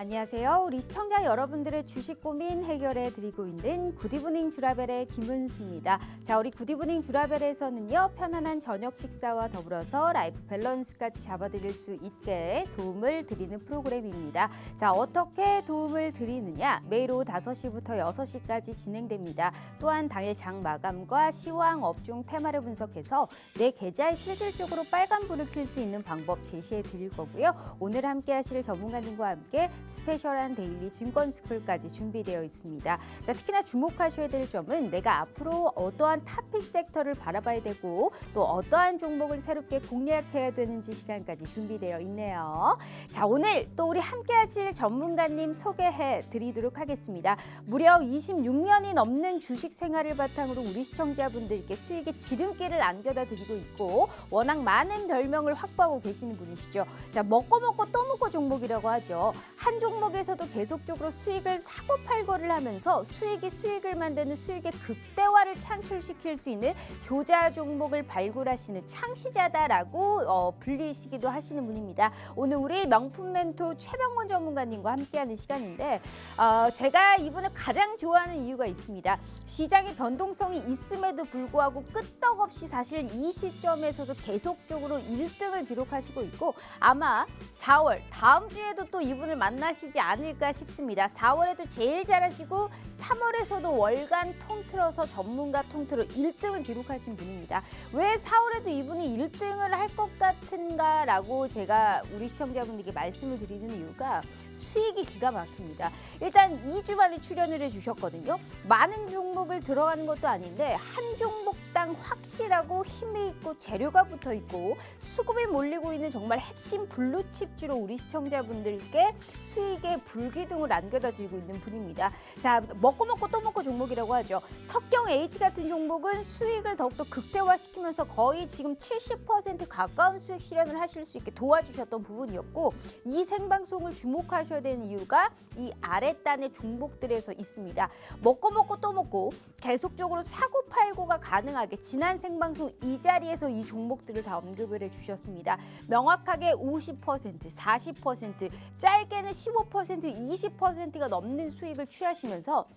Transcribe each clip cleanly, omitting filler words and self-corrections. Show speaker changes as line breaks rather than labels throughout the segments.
안녕하세요. 우리 시청자 여러분들의 주식 고민 해결해 드리고 있는 굿이브닝 주라벨의 김은수입니다. 자, 우리 굿이브닝 주라벨에서는요, 편안한 저녁 식사와 더불어서 라이프 밸런스까지 잡아드릴 수 있게 도움을 드리는 프로그램입니다. 자, 어떻게 도움을 드리느냐? 매일 오후 5시부터 6시까지 진행됩니다. 또한 당일 장 마감과 시황 업종 테마를 분석해서 내 계좌에 실질적으로 빨간불을 켤 수 있는 방법 제시해 드릴 거고요. 오늘 함께 하실 전문가님과 함께 스페셜한 데일리 증권스쿨까지 준비되어 있습니다. 자, 특히나 주목하셔야 될 점은 내가 앞으로 어떠한 토픽 섹터를 바라봐야 되고 또 어떠한 종목을 새롭게 공략해야 되는지 시간까지 준비되어 있네요. 자, 오늘 또 우리 함께 하실 전문가님 소개해 드리도록 하겠습니다. 무려 26년이 넘는 주식 생활을 바탕으로 우리 시청자분들께 수익의 지름길을 안겨다 드리고 있고 워낙 많은 별명을 확보하고 계시는 분이시죠. 자, 먹고 또 먹고 종목이라고 하죠. 한 종목에서도 계속적으로 수익을 사고 팔고를 하면서 수익을 만드는 수익의 극대화를 창출시킬 수 있는 효자 종목을 발굴하시는 창시자다라고 불리시기도 하시는 분입니다. 오늘 우리 명품 멘토 최병곤 전문가님과 함께하는 시간인데 제가 이분을 가장 좋아하는 이유가 있습니다. 시장의 변동성이 있음에도 불구하고 끄떡없이 사실 이 시점에서도 계속적으로 1등을 기록하시고 있고 아마 4월 다음 주에도 또 이분을 만나시지 않을까 싶습니다. 4월에도 제일 잘하시고 3월에서도 월간 통틀어서 전문가 통틀어 1등을 기록하신 분입니다. 왜 4월에도 이분이 1등을 할 것 같은가라고 제가 우리 시청자분들께 말씀을 드리는 이유가 수익이 기가 막힙니다. 일단 2주 만에 출연을 해주셨거든요. 많은 종목을 들어가는 것도 아닌데 한 종목당 확실하고 힘이 있고 재료가 붙어 있고 수급이 몰리고 있는 정말 핵심 블루칩주로 우리 시청자분들께 수익의 불기둥을 안겨다 드리고 있는 분입니다. 자, 먹고 또 먹고 종목이라고 하죠. 석경 AT 같은 종목은 수익을 더욱더 극대화시키면서 거의 지금 70% 가까운 수익 실현을 하실 수 있게 도와주셨던 부분이었고 이 생방송을 주목하셔야 되는 이유가 이 아랫단의 종목들에서 있습니다. 먹고 또 먹고 계속적으로 사고 팔고가 가능하게 지난 생방송 이 자리에서 이 종목들을 다 언급을 해주셨습니다. 명확하게 50%, 40%, 짧게는 15%, 20%가 넘는 수익을 취하시면서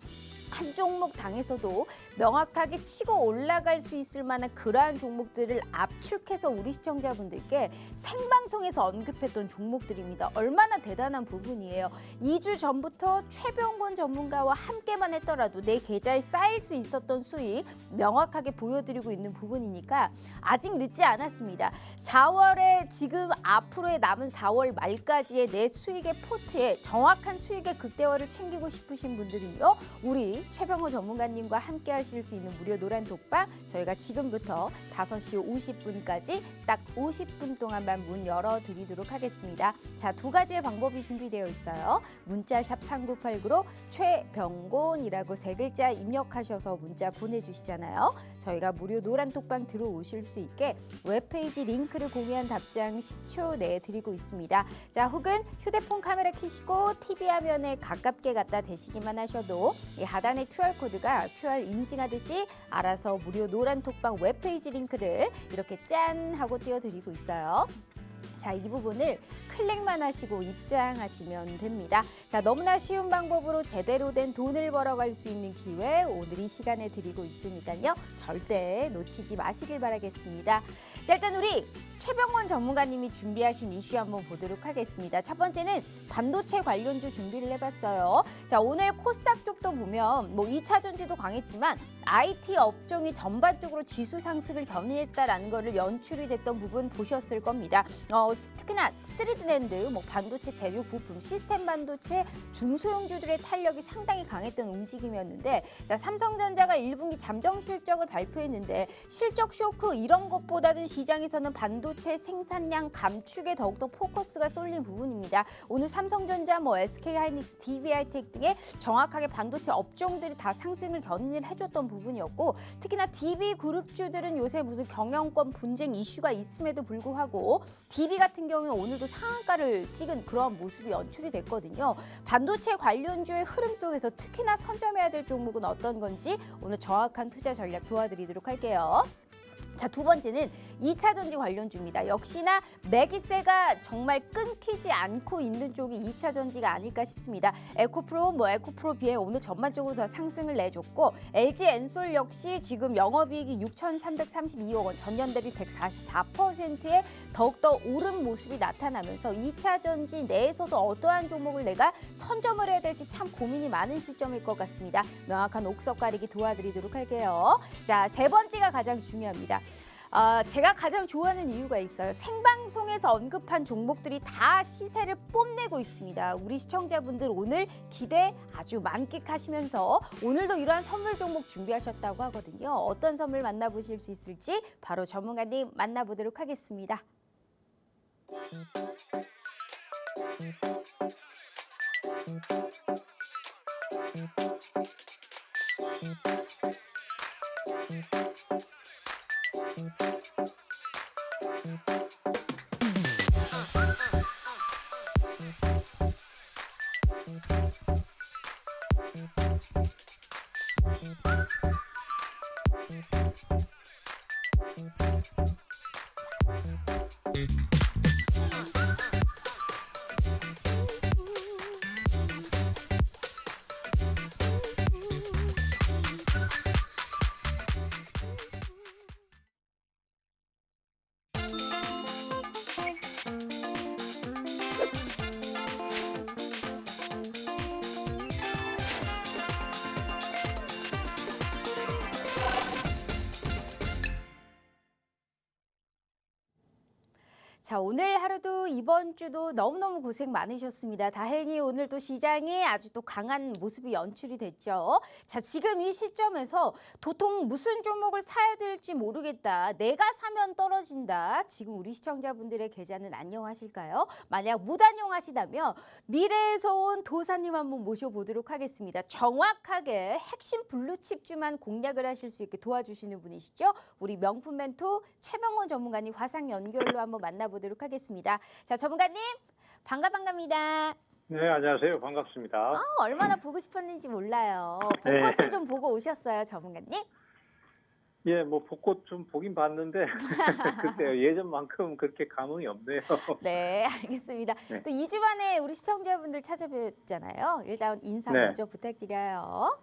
한 종목 당에서도 명확하게 치고 올라갈 수 있을 만한 그러한 종목들을 압축해서 우리 시청자분들께 생방송에서 언급했던 종목들입니다. 얼마나 대단한 부분이에요. 2주 전부터 최병곤 전문가와 함께만 했더라도 내 계좌에 쌓일 수 있었던 수익 명확하게 보여드리고 있는 부분이니까 아직 늦지 않았습니다. 4월에 지금 앞으로의 남은 4월 말까지의 내 수익의 포트에 정확한 수익의 극대화를 챙기고 싶으신 분들은요. 우리 최병호 전문가님과 함께 하실 수 있는 무료 노란 독방 저희가 지금부터 5시 50분까지 딱 50분 동안만 문 열어드리도록 하겠습니다. 자, 두 가지의 방법이 준비되어 있어요. 문자 샵 3989로 최병곤이라고 3글자 입력하셔서 문자 보내주시잖아요. 저희가 무료 노란 독방 들어오실 수 있게 웹페이지 링크를 공유한 답장 10초 내에 드리고 있습니다. 자, 혹은 휴대폰 카메라 켜시고 TV 화면에 가깝게 갖다 대시기만 하셔도 이 하단의 QR코드가 QR 인증하듯이 알아서 무료 노란 톡방 웹페이지 링크를 이렇게 짠 하고 띄워드리고 있어요. 자, 이 부분을 클릭만 하시고 입장하시면 됩니다. 자, 너무나 쉬운 방법으로 제대로 된 돈을 벌어갈 수 있는 기회 오늘 이 시간에 드리고 있으니까요. 절대 놓치지 마시길 바라겠습니다. 자, 일단 우리 최병곤 전문가님이 준비하신 이슈 한번 보도록 하겠습니다. 첫 번째는 반도체 관련주 준비를 해봤어요. 자, 오늘 코스닥 쪽도 보면 2차 전지도 강했지만 IT 업종이 전반적으로 지수 상승을 견인했다라는 거를 연출이 됐던 부분 보셨을 겁니다. 특히나 3D 낸드, 반도체 재료 부품, 시스템 반도체 중소형주들의 탄력이 상당히 강했던 움직임이었는데 자, 삼성전자가 1분기 잠정 실적을 발표했는데 실적 쇼크 이런 것보다는 시장에서는 반도체 생산량 감축에 더욱더 포커스가 쏠린 부분입니다. 오늘 삼성전자, SK하이닉스, DB하이텍 등의 정확하게 반도체 업종들이 다 상승을 견인을 해줬던 부분이었고 특히나 DB그룹주들은 요새 무슨 경영권 분쟁 이슈가 있음에도 불구하고 DB 같은 경우는 오늘도 상한가를 찍은 그런 모습이 연출이 됐거든요. 반도체 관련주의 흐름 속에서 특히나 선점해야 될 종목은 어떤 건지 오늘 정확한 투자 전략 도와드리도록 할게요. 자, 두 번째는 2차 전지 관련주입니다. 역시나 매기세가 정말 끊기지 않고 있는 쪽이 2차 전지가 아닐까 싶습니다. 에코프로 비해 오늘 전반적으로 더 상승을 내줬고 LG 엔솔 역시 지금 영업이익이 6,332억 원, 전년 대비 144%의 더욱더 오른 모습이 나타나면서 2차 전지 내에서도 어떠한 종목을 내가 선점을 해야 될지 참 고민이 많은 시점일 것 같습니다. 명확한 옥석 가리기 도와드리도록 할게요. 자, 세 번째가 가장 중요합니다. 제가 가장 좋아하는 이유가 있어요. 생방송에서 언급한 종목들이 다 시세를 뽐내고 있습니다. 우리 시청자분들 오늘 기대 아주 만끽하시면서 오늘도 이러한 선물 종목 준비하셨다고 하거든요. 어떤 선물 만나보실 수 있을지 바로 전문가님 만나보도록 하겠습니다. 자, 오늘 하루도 이번 주도 너무너무 고생 많으셨습니다. 다행히 오늘 또 시장에 아주 또 강한 모습이 연출이 됐죠. 자, 지금 이 시점에서 도통 무슨 종목을 사야 될지 모르겠다. 내가 사면 떨어진다. 지금 우리 시청자분들의 계좌는 안녕하실까요? 만약 무단용하시다면 미래에서 온 도사님 한번 모셔보도록 하겠습니다. 정확하게 핵심 블루칩주만 공략을 하실 수 있게 도와주시는 분이시죠. 우리 명품 멘토 최병원 전문가님 화상 연결로 한번 만나보도록 하겠습니다. 자, 전문가님 반갑습니다.
네, 안녕하세요. 반갑습니다.
얼마나 보고 싶었는지 몰라요.
네.
벚꽃을 좀 보고 오셨어요, 전문가님?
예, 뭐 벚꽃 좀 보긴 봤는데 글쎄요, 예전만큼 그렇게 감흥이 없네요.
네, 알겠습니다.
네.
또 2주 만에 우리 시청자분들 찾아뵙잖아요. 일단 인사
네.
먼저 부탁드려요.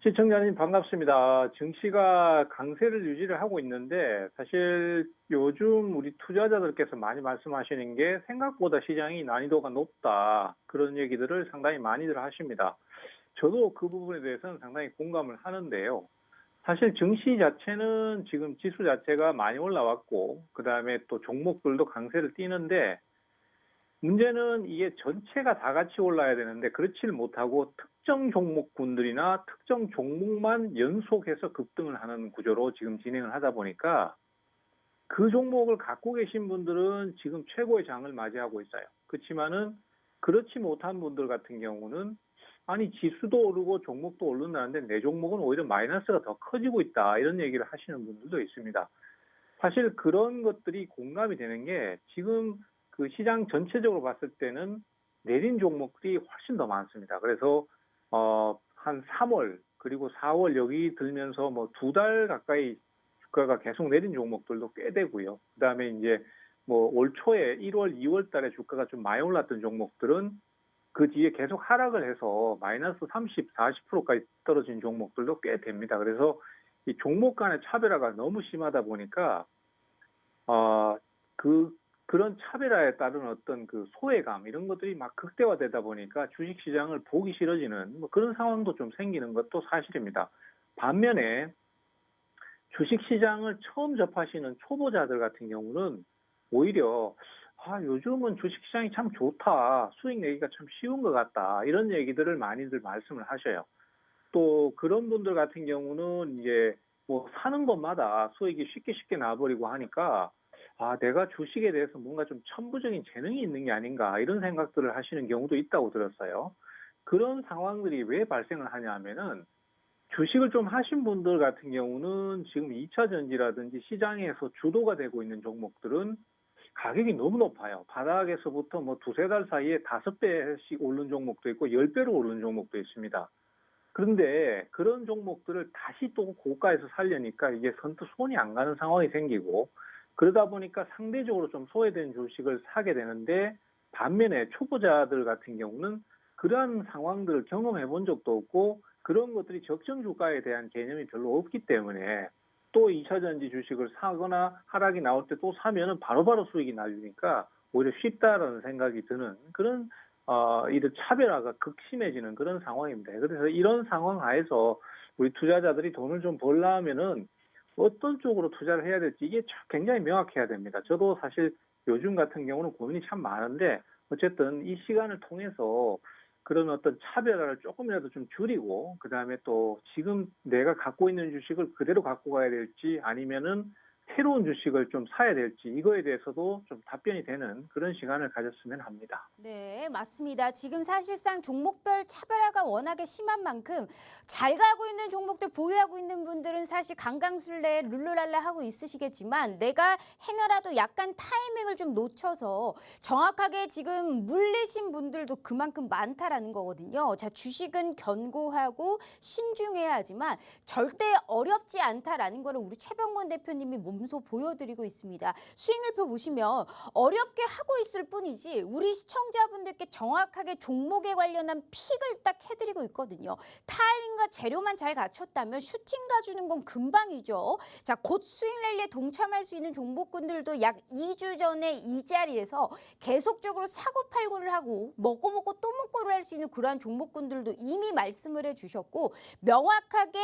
시청자님 반갑습니다. 증시가 강세를 유지를 하고 있는데 사실 요즘 우리 투자자들께서 많이 말씀하시는 게 생각보다 시장이 난이도가 높다. 그런 얘기들을 상당히 많이들 하십니다. 저도 그 부분에 대해서는 상당히 공감을 하는데요. 사실 증시 자체는 지금 지수 자체가 많이 올라왔고 그다음에 또 종목들도 강세를 띠는데 문제는 이게 전체가 다 같이 올라야 되는데 그렇지를 못하고 특정 종목군들이나 특정 종목만 연속해서 급등을 하는 구조로 지금 진행을 하다 보니까 그 종목을 갖고 계신 분들은 지금 최고의 장을 맞이하고 있어요. 그렇지만은 그렇지 못한 분들 같은 경우는 아니 지수도 오르고 종목도 오른다는데 내 종목은 오히려 마이너스가 더 커지고 있다 이런 얘기를 하시는 분들도 있습니다. 사실 그런 것들이 공감이 되는 게 지금 그 시장 전체적으로 봤을 때는 내린 종목들이 훨씬 더 많습니다. 그래서 한 3월 그리고 4월 여기 들면서 뭐 2달 가까이 주가가 계속 내린 종목들도 꽤 되고요. 그다음에 이제 뭐 올 초에 1월, 2월 달에 주가가 좀 많이 올랐던 종목들은 그 뒤에 계속 하락을 해서 마이너스 30, 40%까지 떨어진 종목들도 꽤 됩니다. 그래서 이 종목 간의 차별화가 너무 심하다 보니까 그런 차별화에 따른 어떤 그 소외감 이런 것들이 막 극대화되다 보니까 주식 시장을 보기 싫어지는 뭐 그런 상황도 좀 생기는 것도 사실입니다. 반면에 주식 시장을 처음 접하시는 초보자들 같은 경우는 오히려 요즘은 주식 시장이 참 좋다, 수익 내기가 참 쉬운 것 같다 이런 얘기들을 많이들 말씀을 하셔요. 또 그런 분들 같은 경우는 이제 뭐 사는 것마다 수익이 쉽게 나버리고 하니까 내가 주식에 대해서 뭔가 좀 천부적인 재능이 있는 게 아닌가 이런 생각들을 하시는 경우도 있다고 들었어요. 그런 상황들이 왜 발생을 하냐 하면은 주식을 좀 하신 분들 같은 경우는 지금 2차 전지라든지 시장에서 주도가 되고 있는 종목들은 가격이 너무 높아요. 바닥에서부터 뭐 두세 달 사이에 5배씩 오른 종목도 있고 10배로 오른 종목도 있습니다. 그런데 그런 종목들을 다시 또 고가에서 살려니까 이게 선뜻 손이 안 가는 상황이 생기고 그러다 보니까 상대적으로 좀 소외된 주식을 사게 되는데 반면에 초보자들 같은 경우는 그러한 상황들을 경험해 본 적도 없고 그런 것들이 적정 주가에 대한 개념이 별로 없기 때문에 또 2차전지 주식을 사거나 하락이 나올 때 또 사면은 바로바로 수익이 나주니까 오히려 쉽다라는 생각이 드는 그런 이런 차별화가 극심해지는 그런 상황입니다. 그래서 이런 상황 하에서 우리 투자자들이 돈을 좀 벌려면은 어떤 쪽으로 투자를 해야 될지 이게 굉장히 명확해야 됩니다. 저도 사실 요즘 같은 경우는 고민이 참 많은데 어쨌든 이 시간을 통해서 그런 어떤 차별화를 조금이라도 좀 줄이고 그다음에 또 지금 내가 갖고 있는 주식을 그대로 갖고 가야 될지 아니면은 새로운 주식을 좀 사야 될지 이거에 대해서도 좀 답변이 되는 그런 시간을 가졌으면 합니다.
네, 맞습니다. 지금 사실상 종목별 차별화가 워낙에 심한 만큼 잘 가고 있는 종목들 보유하고 있는 분들은 사실 강강술래 룰루랄라 하고 있으시겠지만 내가 행여라도 약간 타이밍을 좀 놓쳐서 정확하게 지금 물리신 분들도 그만큼 많다라는 거거든요. 자, 주식은 견고하고 신중해야 하지만 절대 어렵지 않다라는 거를 우리 최병권 대표님이 몸소 보여드리고 있습니다. 수익률표 보시면 어렵게 하고 있을 뿐이지 우리 시청자분들께 정확하게 종목에 관련한 픽을 딱 해드리고 있거든요. 타이밍과 재료만 잘 갖췄다면 슈팅 가주는 건 금방이죠. 자, 곧 수익 랠리에 동참할 수 있는 종목군들도 약 2주 전에 이 자리에서 계속적으로 사고 팔고를 하고 먹고 또 먹고를 할 수 있는 그러한 종목군들도 이미 말씀을 해주셨고 명확하게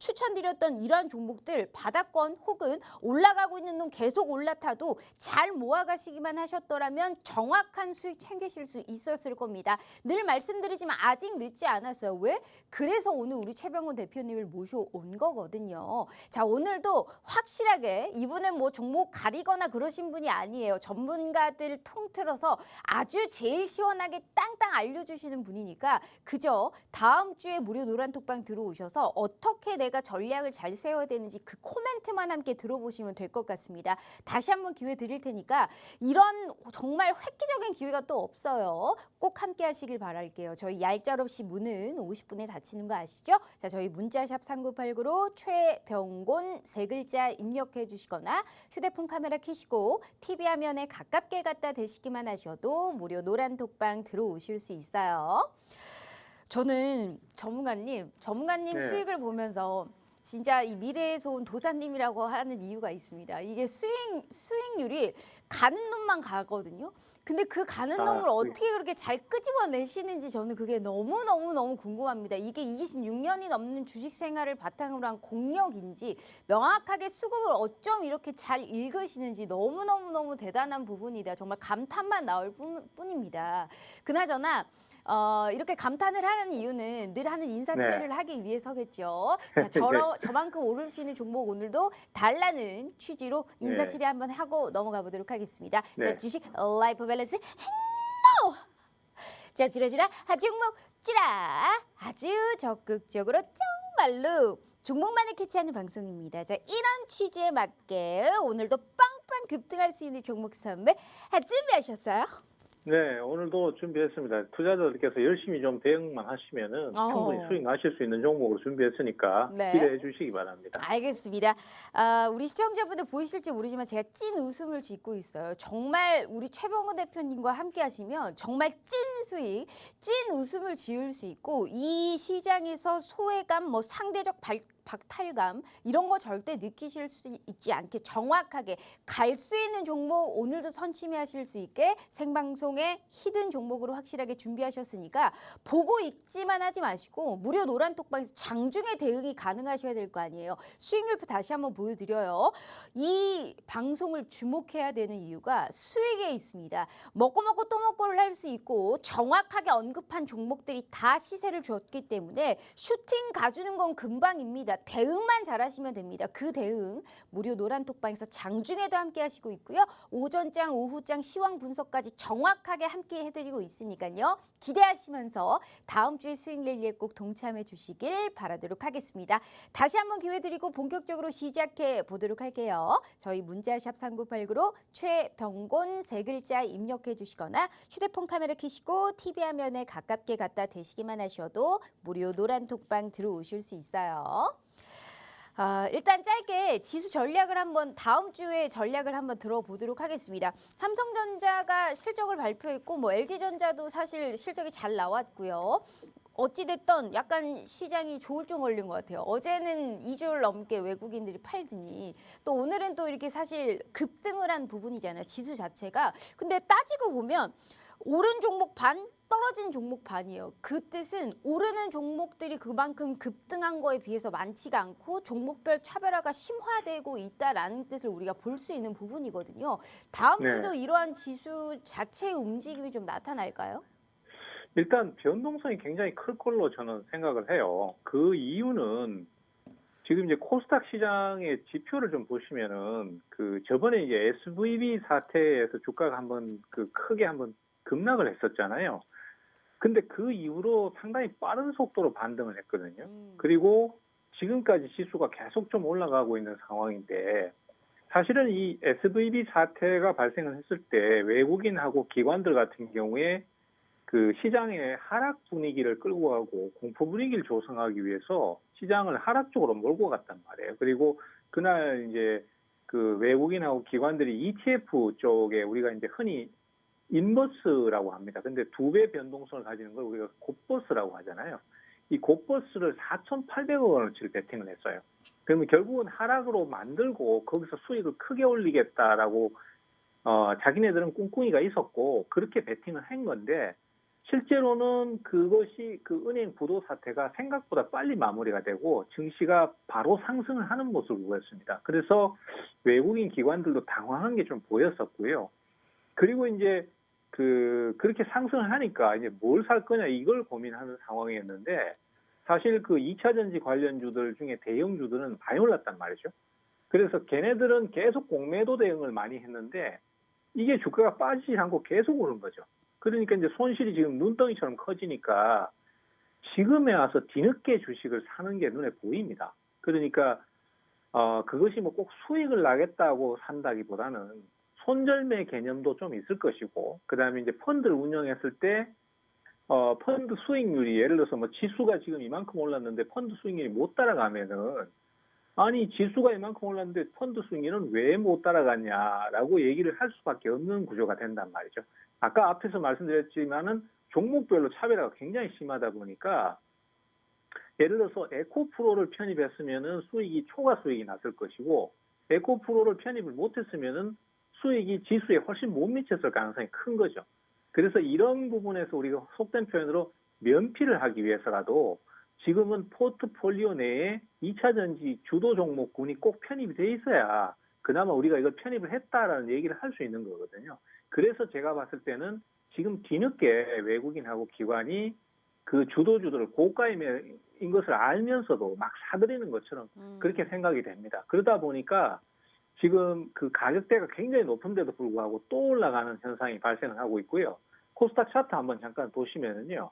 추천드렸던 이러한 종목들 바닥권 혹은 올라가고 있는 놈 계속 올라타도 잘 모아가시기만 하셨더라면 정확한 수익 챙기실 수 있었을 겁니다. 늘 말씀드리지만 아직 늦지 않았어요. 왜? 그래서 오늘 우리 최병훈 대표님을 모셔온 거거든요. 자, 오늘도 확실하게 이분은 뭐 종목 가리거나 그러신 분이 아니에요. 전문가들 통틀어서 아주 제일 시원하게 땅땅 알려주시는 분이니까 그저 다음 주에 무료 노란톡방 들어오셔서 어떻게 내가 전략을 잘 세워야 되는지 그 코멘트만 함께 들어보시면 될 것 같습니다. 다시 한번 기회 드릴 테니까 이런 정말 획기적인 기회가 또 없어요. 꼭 함께 하시길 바랄게요. 저희 얄짤없이 문은 50분에 닫히는 거 아시죠? 자, 저희 문자샵 3989로 최병곤 세 글자 입력해 주시거나 휴대폰 카메라 켜시고 TV 화면에 가깝게 갖다 대시기만 하셔도 무료 노란톡방 들어오실 수 있어요. 저는 전문가님
네.
수익을 보면서 진짜 이 미래에서 온 도사님이라고 하는 이유가 있습니다. 이게 수익률이 가는 놈만 가거든요. 근데 그 가는 놈을
네.
어떻게 그렇게 잘 끄집어내시는지 저는 그게 너무너무 궁금합니다. 이게 26년이 넘는 주식 생활을 바탕으로 한 공력인지 명확하게 수급을 어쩜 이렇게 잘 읽으시는지 너무너무 대단한 부분이다. 정말 감탄만 나올 뿐입니다. 그나저나 이렇게 감탄을 하는 이유는 늘 하는 인사치레를 하기 위해서겠죠. 자, 저만큼 오를 수 있는 종목 오늘도 달라는 취지로 인사치레 한번 하고 넘어가 보도록 하겠습니다.
네.
자, 주식 라이프 밸런스 행노! 자, 주라주라 종목 주라! 아주 적극적으로 정말로 종목만을 캐치하는 방송입니다. 자, 이런 취지에 맞게 오늘도 빵빵 급등할 수 있는 종목 선물 준비하셨어요?
네, 오늘도 준비했습니다. 투자자들께서 열심히 좀 대응만 하시면은 충분히 수익 나실 수 있는 종목으로 준비했으니까
네.
기대해 주시기 바랍니다.
알겠습니다. 우리 시청자분들 보이실지 모르지만 제가 찐 웃음을 짓고 있어요. 정말 우리 최병호 대표님과 함께 하시면 정말 찐 수익, 찐 웃음을 지을 수 있고 이 시장에서 소외감, 뭐 상대적 박탈감 이런 거 절대 느끼실 수 있지 않게 정확하게 갈 수 있는 종목 오늘도 선취하실 수 있게 생방송에 히든 종목으로 확실하게 준비하셨으니까 보고 있지만 하지 마시고 무료 노란톡방에서 장중에 대응이 가능하셔야 될 거 아니에요. 수익률표 다시 한번 보여드려요. 이 방송을 주목해야 되는 이유가 수익에 있습니다. 먹고 또 먹고를 할 수 있고 정확하게 언급한 종목들이 다 시세를 줬기 때문에 슈팅 가주는 건 금방입니다. 없습니다. 대응만 잘하시면 됩니다. 그 대응 무료 노란톡방에서 장중에도 함께 하시고 있고요. 오전장, 오후장 시황 분석까지 정확하게 함께 해드리고 있으니까요. 기대하시면서 다음 주에 수익 랠리에 꼭 동참해 주시길 바라도록 하겠습니다. 다시 한번 기회 드리고 본격적으로 시작해 보도록 할게요. 저희 문자샵 3989로 최병곤 세 글자 입력해 주시거나 휴대폰 카메라 켜시고 TV 화면에 가깝게 갖다 대시기만 하셔도 무료 노란톡방 들어오실 수 있어요. 일단 짧게 지수 전략을 한번 다음 주에 전략을 한번 들어보도록 하겠습니다. 삼성전자가 실적을 발표했고 뭐 LG전자도 사실 실적이 잘 나왔고요. 어찌됐든 약간 시장이 조울증 걸린 것 같아요. 어제는 2주를 넘게 외국인들이 팔더니 또 오늘은 또 이렇게 사실 급등을 한 부분이잖아요. 지수 자체가. 근데 따지고 보면 오른 종목 반, 떨어진 종목 반이에요. 그 뜻은 오르는 종목들이 그만큼 급등한 거에 비해서 많지가 않고 종목별 차별화가 심화되고 있다라는 뜻을 우리가 볼 수 있는 부분이거든요. 다음
네.
주도 이러한 지수 자체의 움직임이 좀 나타날까요?
일단 변동성이 굉장히 클 걸로 저는 생각을 해요. 그 이유는 지금 이제 코스닥 시장의 지표를 좀 보시면은 그 저번에 이제 SVB 사태에서 주가가 한번 그 크게 한번 급락을 했었잖아요. 근데 그 이후로 상당히 빠른 속도로 반등을 했거든요. 그리고 지금까지 지수가 계속 좀 올라가고 있는 상황인데 사실은 이 SVB 사태가 발생을 했을 때 외국인하고 기관들 같은 경우에 그 시장의 하락 분위기를 끌고 가고 공포 분위기를 조성하기 위해서 시장을 하락 쪽으로 몰고 갔단 말이에요. 그리고 그날 이제 그 외국인하고 기관들이 ETF 쪽에 우리가 이제 흔히 인버스라고 합니다. 근데 2배 변동성을 가지는 걸 우리가 곱버스라고 하잖아요. 이 곱버스를 4,800억 원어치를 베팅을 했어요. 그러면 결국은 하락으로 만들고 거기서 수익을 크게 올리겠다라고 자기네들은 꿍꿍이가 있었고 그렇게 베팅을 한 건데 실제로는 그것이 그 은행 부도 사태가 생각보다 빨리 마무리가 되고 증시가 바로 상승을 하는 모습을 보였습니다. 그래서 외국인 기관들도 당황한 게 좀 보였었고요. 그리고 이제 그렇게 상승을 하니까 이제 뭘 살 거냐 이걸 고민하는 상황이었는데 사실 그 2차 전지 관련주들 중에 대형주들은 많이 올랐단 말이죠. 그래서 걔네들은 계속 공매도 대응을 많이 했는데 이게 주가가 빠지지 않고 계속 오른 거죠. 그러니까 이제 손실이 지금 눈덩이처럼 커지니까 지금에 와서 뒤늦게 주식을 사는 게 눈에 보입니다. 그러니까 그것이 뭐 꼭 수익을 나겠다고 산다기보다는 손절매 개념도 좀 있을 것이고 그다음에 이제 펀드를 운영했을 때 펀드 수익률이 예를 들어서 뭐 지수가 지금 이만큼 올랐는데 펀드 수익률이 못 따라가면은 아니 지수가 이만큼 올랐는데 펀드 수익률은 왜 못 따라갔냐라고 얘기를 할 수밖에 없는 구조가 된단 말이죠. 아까 앞에서 말씀드렸지만은 종목별로 차별화가 굉장히 심하다 보니까 예를 들어서 에코프로를 편입했으면은 수익이 초과 수익이 났을 것이고 에코프로를 편입을 못했으면은 수익이 지수에 훨씬 못 미쳤을 가능성이 큰 거죠. 그래서 이런 부분에서 우리가 속된 표현으로 면피를 하기 위해서라도 지금은 포트폴리오 내에 2차 전지 주도 종목군이 꼭 편입이 돼 있어야 그나마 우리가 이걸 편입을 했다라는 얘기를 할 수 있는 거거든요. 그래서 제가 봤을 때는 지금 뒤늦게 외국인하고 기관이 그 주도주들을 고가인 것을 알면서도 막 사들이는 것처럼 그렇게 생각이 됩니다. 그러다 보니까 지금 그 가격대가 굉장히 높은데도 불구하고 또 올라가는 현상이 발생하고 있고요. 코스닥 차트 한번 잠깐 보시면은요.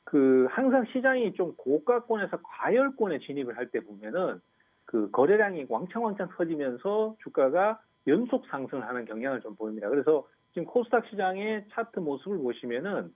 그 항상 시장이 좀 고가권에서 과열권에 진입을 할 때 보면은 그 거래량이 왕창왕창 터지면서 주가가 연속 상승을 하는 경향을 좀 보입니다. 그래서 지금 코스닥 시장의 차트 모습을 보시면은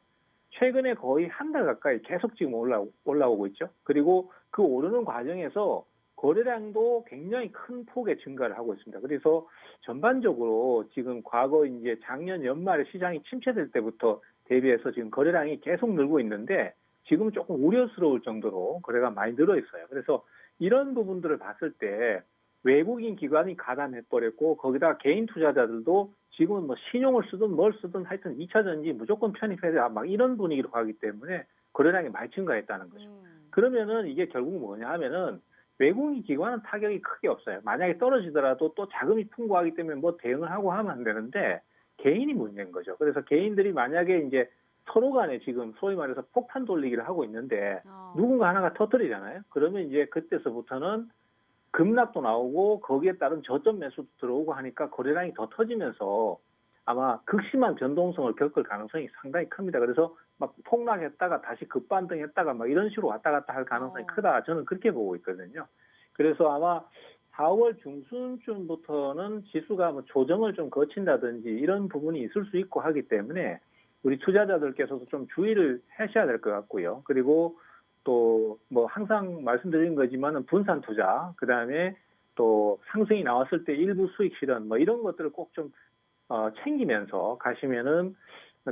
최근에 거의 한 달 가까이 계속 지금 올라오고 있죠. 그리고 그 오르는 과정에서 거래량도 굉장히 큰 폭의 증가를 하고 있습니다. 그래서 전반적으로 지금 과거 이제 작년 연말에 시장이 침체될 때부터 대비해서 지금 거래량이 계속 늘고 있는데 지금 조금 우려스러울 정도로 거래가 많이 늘어 있어요. 그래서 이런 부분들을 봤을 때 외국인 기관이 가담해버렸고 거기다 개인 투자자들도 지금은 뭐 신용을 쓰든 뭘 쓰든 하여튼 2차 전지 무조건 편입해야 막 이런 분위기로 가기 때문에 거래량이 많이 증가했다는 거죠. 그러면은 이게 결국 뭐냐 하면은 외국인 기관은 타격이 크게 없어요. 만약에 떨어지더라도 또 자금이 풍부하기 때문에 뭐 대응을 하고 하면 안 되는데 개인이 문제인 거죠. 그래서 개인들이 만약에 이제 서로 간에 지금 소위 말해서 폭탄 돌리기를 하고 있는데
어.
누군가 하나가 터뜨리잖아요. 그러면 이제 그때서부터는 급락도 나오고 거기에 따른 저점 매수도 들어오고 하니까 거래량이 더 터지면서 아마 극심한 변동성을 겪을 가능성이 상당히 큽니다. 그래서 막 폭락했다가 다시 급반등했다가 막 이런 식으로 왔다 갔다 할 가능성이 크다. 저는 그렇게 보고 있거든요. 그래서 아마 4월 중순쯤부터는 지수가 뭐 조정을 좀 거친다든지 이런 부분이 있을 수 있고 하기 때문에 우리 투자자들께서도 좀 주의를 하셔야 될 것 같고요. 그리고 또 뭐 항상 말씀드린 거지만은 분산 투자, 그다음에 또 상승이 나왔을 때 일부 수익 실현 뭐 이런 것들을 꼭 좀 챙기면서 가시면은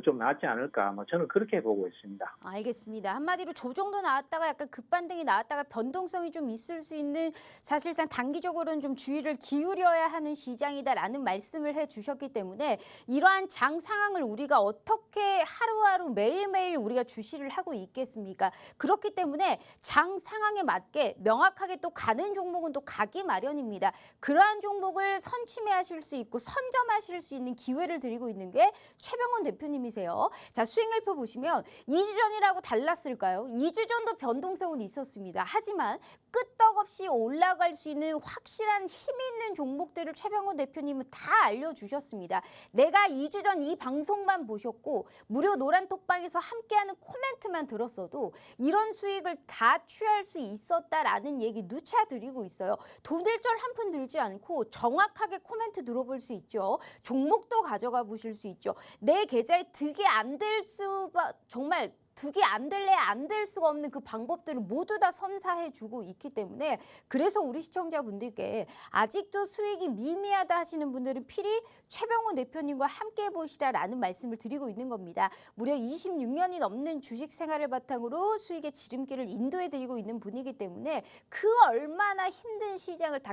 좀 낫지 않을까. 뭐 저는 그렇게 보고 있습니다.
알겠습니다. 한마디로 조정도 나왔다가 약간 급반등이 나왔다가 변동성이 좀 있을 수 있는 사실상 단기적으로는 좀 주의를 기울여야 하는 시장이다라는 말씀을 해주셨기 때문에 이러한 장 상황을 우리가 어떻게 하루하루 매일매일 우리가 주시를 하고 있겠습니까? 그렇기 때문에 장 상황에 맞게 명확하게 또 가는 종목은 또 가기 마련입니다. 그러한 종목을 선취매하실 수 있고 선점하실 수 있는 기회를 드리고 있는 게 최병원 대표님 이세요. 자, 수익률표 보시면 2주 전이라고 달랐을까요? 2주 전도 변동성은 있었습니다. 하지만 끄떡없이 올라갈 수 있는 확실한 힘 있는 종목들을 최병원 대표님은 다 알려주셨습니다. 내가 2주 전 이 방송만 보셨고 무료 노란톡방에서 함께하는 코멘트만 들었어도 이런 수익을 다 취할 수 있었다라는 얘기 누차 드리고 있어요. 돈들절 한 푼 들지 않고 정확하게 코멘트 들어볼 수 있죠. 종목도 가져가 보실 수 있죠. 내 계좌에 득이 안 될 수가 정말 득이 안 될래 안 될 수가 없는 그 방법들을 모두 다 선사해주고 있기 때문에 그래서 우리 시청자분들께 아직도 수익이 미미하다 하시는 분들은 필히 최병원 대표님과 함께 해보시라라는 말씀을 드리고 있는 겁니다. 무려 26년이 넘는 주식 생활을 바탕으로 수익의 지름길을 인도해드리고 있는 분이기 때문에 그 얼마나 힘든 시장을 다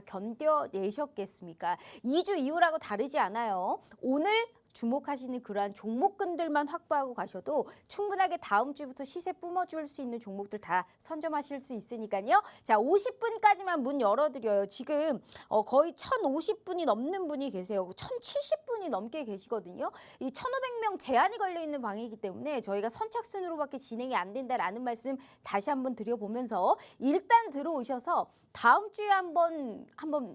견뎌내셨겠습니까? 2주 이후라고 다르지 않아요. 오늘 주목하시는 그러한 종목군들만 확보하고 가셔도 충분하게 다음 주부터 시세 뿜어줄 수 있는 종목들 다 선점하실 수 있으니까요. 자, 50분까지만 문 열어드려요. 지금 거의 1,050분이 넘는 분이 계세요. 1,070분이 넘게 계시거든요. 이 1,500명 제한이 걸려있는 방이기 때문에 저희가 선착순으로밖에 진행이 안 된다라는 말씀 다시 한번 드려보면서 일단 들어오셔서 다음 주에 한번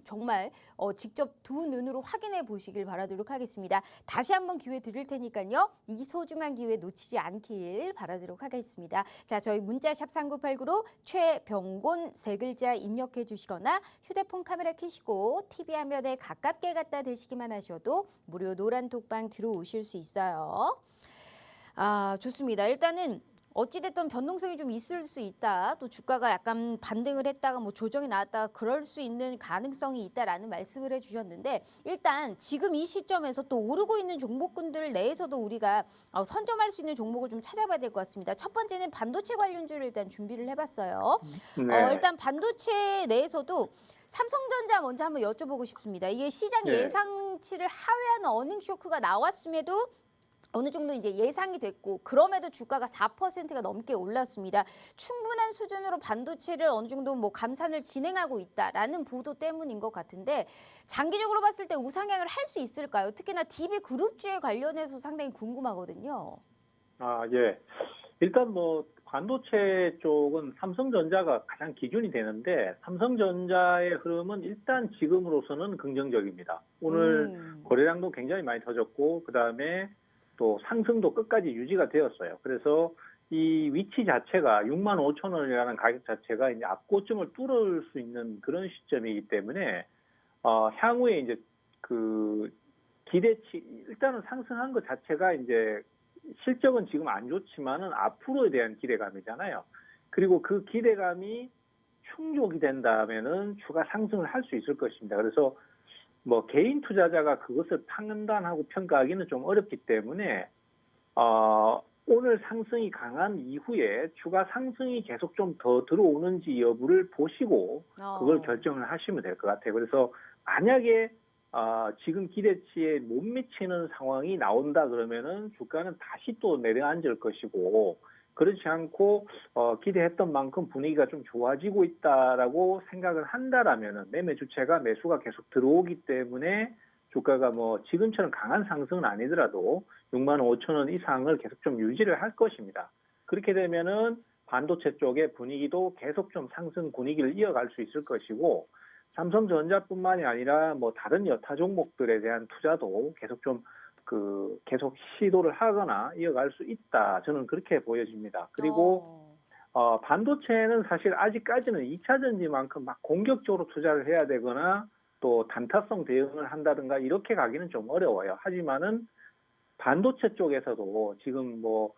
정말 직접 두 눈으로 확인해 보시길 바라도록 하겠습니다. 다시 한번 기회 드릴 테니까요. 이 소중한 기회 놓치지 않길 바라도록 하겠습니다. 자, 저희 문자샵 3989로 최병곤 세 글자 입력해 주시거나 휴대폰 카메라 켜시고 TV 화면에 가깝게 갖다 대시기만 하셔도 무료 노란 톡방 들어오실 수 있어요. 아, 좋습니다. 일단은 어찌됐든 변동성이 좀 있을 수 있다. 또 주가가 약간 반등을 했다가 뭐 조정이 나왔다가 그럴 수 있는 가능성이 있다라는 말씀을 해주셨는데 일단 지금 이 시점에서 또 오르고 있는 종목군들 내에서도 우리가 선점할 수 있는 종목을 좀 찾아봐야 될 것 같습니다. 첫 번째는 반도체 관련주를 일단 준비를 해봤어요.
네.
일단 반도체 내에서도 삼성전자 먼저 한번 여쭤보고 싶습니다. 이게 시장
네.
예상치를 하회하는 어닝 쇼크가 나왔음에도 어느 정도 이제 예상이 됐고 그럼에도 주가가 4%가 넘게 올랐습니다. 충분한 수준으로 반도체를 어느 정도 뭐 감산을 진행하고 있다라는 보도 때문인 것 같은데 장기적으로 봤을 때 우상향을 할 수 있을까요? 특히나 DB 그룹주에 관련해서 상당히 궁금하거든요.
아, 예. 일단 뭐 반도체 쪽은 삼성전자가 가장 기준이 되는데 삼성전자의 흐름은 일단 지금으로서는 긍정적입니다. 오늘 거래량도 굉장히 많이 터졌고 그다음에 또 상승도 끝까지 유지가 되었어요. 그래서 이 위치 자체가 65,000원이라는 가격 자체가 이제 앞고점을 뚫을 수 있는 그런 시점이기 때문에 향후에 이제 그 기대치 일단은 상승한 것 자체가 이제 실적은 지금 안 좋지만은 앞으로에 대한 기대감이잖아요. 그리고 그 기대감이 충족이 된다면은 주가 상승을 할 수 있을 것입니다. 그래서 뭐 개인 투자자가 그것을 판단하고 평가하기는 좀 어렵기 때문에 오늘 상승이 강한 이후에 추가 상승이 계속 좀 더 들어오는지 여부를 보시고 그걸 결정을 하시면 될 것 같아요. 그래서 만약에 지금 기대치에 못 미치는 상황이 나온다 그러면은 주가는 다시 또 내려앉을 것이고 그렇지 않고 기대했던 만큼 분위기가 좀 좋아지고 있다라고 생각을 한다라면은 매매 주체가 매수가 계속 들어오기 때문에 주가가 뭐 지금처럼 강한 상승은 아니더라도 6만 5천 원 이상을 계속 좀 유지를 할 것입니다. 그렇게 되면은 반도체 쪽의 분위기도 계속 좀 상승 분위기를 이어갈 수 있을 것이고, 삼성전자뿐만이 아니라 뭐 다른 여타 종목들에 대한 투자도 계속 좀 계속 시도를 하거나 이어갈 수 있다. 저는 그렇게 보여집니다. 그리고 반도체는 사실 아직까지는 2차 전지만큼 막 공격적으로 투자를 해야 되거나 또 단타성 대응을 한다든가 이렇게 가기는 좀 어려워요. 하지만은 반도체 쪽에서도 지금 뭐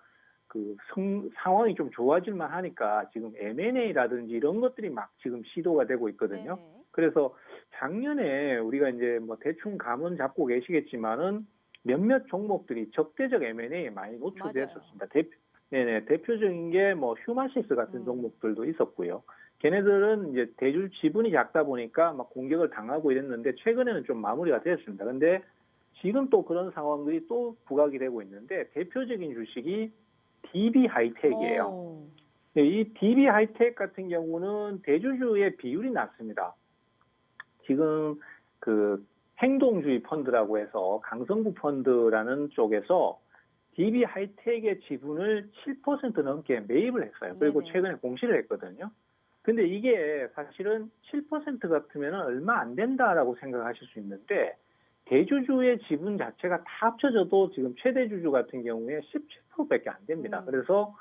상황이 좀 좋아질만 하니까 지금 M&A라든지 이런 것들이 막 지금 시도가 되고 있거든요.
네네.
그래서 작년에 우리가 이제 뭐 대충 감은 잡고 계시겠지만은 몇몇 종목들이 적대적 M&A에 많이 노출됐었습니다. 대표적인 게 뭐 휴마시스 같은 종목들도 있었고요. 걔네들은 이제 대주 지분이 작다 보니까 막 공격을 당하고 이랬는데 최근에는 좀 마무리가 되었습니다. 근데 지금 또 그런 상황들이 또 부각이 되고 있는데 대표적인 주식이 DB 하이텍이에요. 이 DB 하이텍 같은 경우는 대주주의 비율이 낮습니다. 지금 행동주의 펀드라고 해서 강성구 펀드라는 쪽에서 DB 하이텍의 지분을 7% 넘게 매입을 했어요. 그리고
네네.
최근에 공시를 했거든요. 근데 이게 사실은 7% 같으면 얼마 안 된다라고 생각하실 수 있는데 대주주의 지분 자체가 다 합쳐져도 지금 최대 주주 같은 경우에 17%밖에 안 됩니다. 그래서